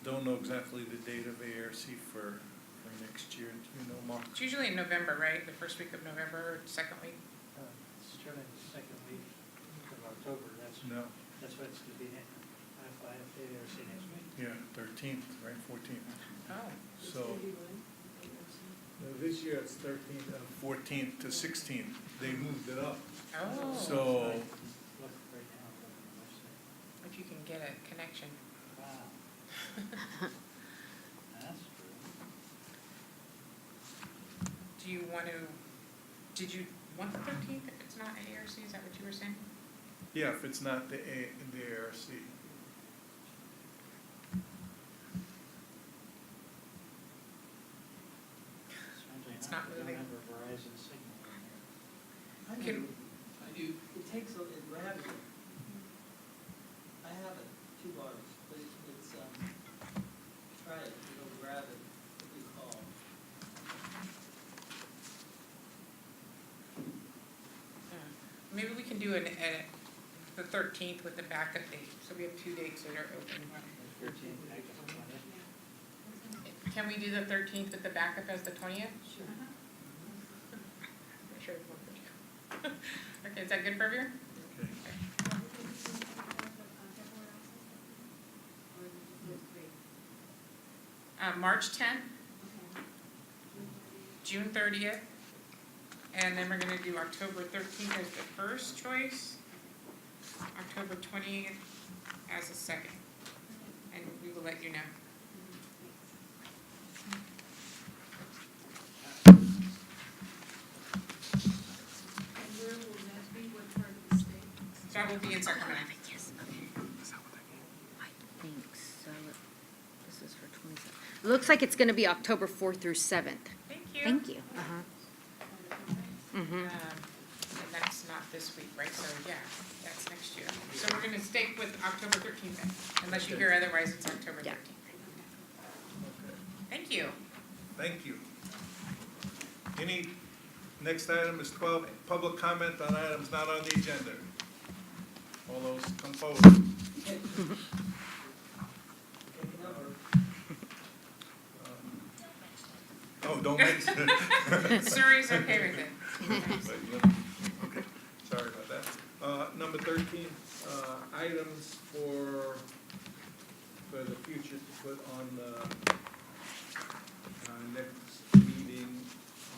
don't know exactly the date of ARC for next year. Do you know, Mark? It's usually in November, right? The first week of November, or second week? Starting the second week of October, that's No, what it's gonna be, IFA next week. yeah, 13th, right, 14th. Oh. So, this year it's 13th, 14th to 16th. They moved it up. Oh. So, Look right now, look on the website. If you can get a connection. Wow. That's true. Do you want to, did you want the 13th if it's not ARC? Is that what you were saying? yeah, if it's not the ARC. Strangely It's enough, not I don't moving. have a Verizon signal in here. I do. It takes, it grabs it. I have it, 2 bars, but it's, try it, it'll grab it, if you call. Maybe we can do the 13th with the backup date, so we have 2 dates that are open. 13th, I guess, 20th. Can we do the 13th with the backup as the 20th? Sure. Sure, it won't work. Okay, is that good for everyone? Okay. March 10th, June 30th, and then we're gonna do October 13th as the first choice, October 20th as a second, and we will let you know. And where will that be, what part of the state? That will be in Sacramento. I think so. This is for 27. Looks like it's gonna be October 4th through 7th. Thank you. Thank you. Uh-huh. Mm-hmm. And that's not this week, right? So, yeah, that's next year. So we're gonna stick with October 13th then, unless you hear otherwise, it's October 13th. Yeah. Thank you. Thank you. Next item is 12, public comment on items not on the agenda. All those come forward. Oh, don't mix. Surrey's okay with it. Okay, sorry about that. Number 13, items for the future to put on the next meeting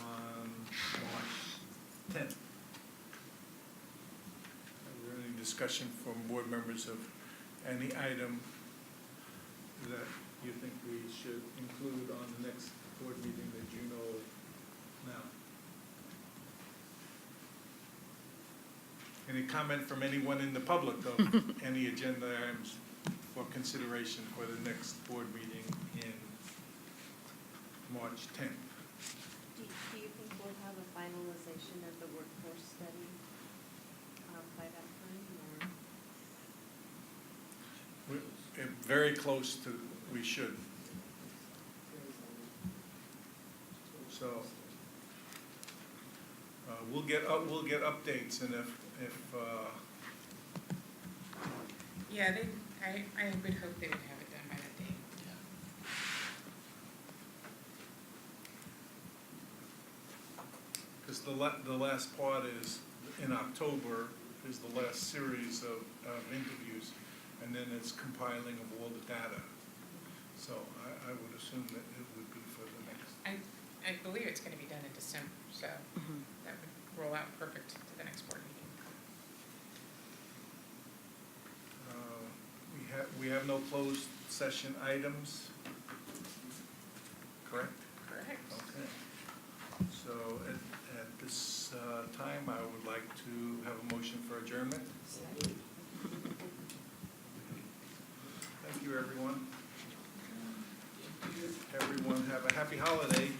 on March 10th. Is there any discussion from board members of any item that you think we should include on the next board meeting that you know now? Any comment from anyone in the public of any agenda items for consideration for the next board meeting in March 10th? Do you think we'll have a finalization of the workforce study by that time, or? Very close to, we should. So, we'll get updates, and if Yeah, I would hope they would have it done by that date. because the last part is, in October, is the last series of interviews, and then it's compiling of all the data. So I would assume that it would be for the next. I believe it's gonna be done in December, so that would roll out perfect to the next board meeting. We have no closed session items, correct? Correct. Okay. So at this time, I would like to have a motion for adjournment. Thank you, everyone. Everyone have a happy holiday.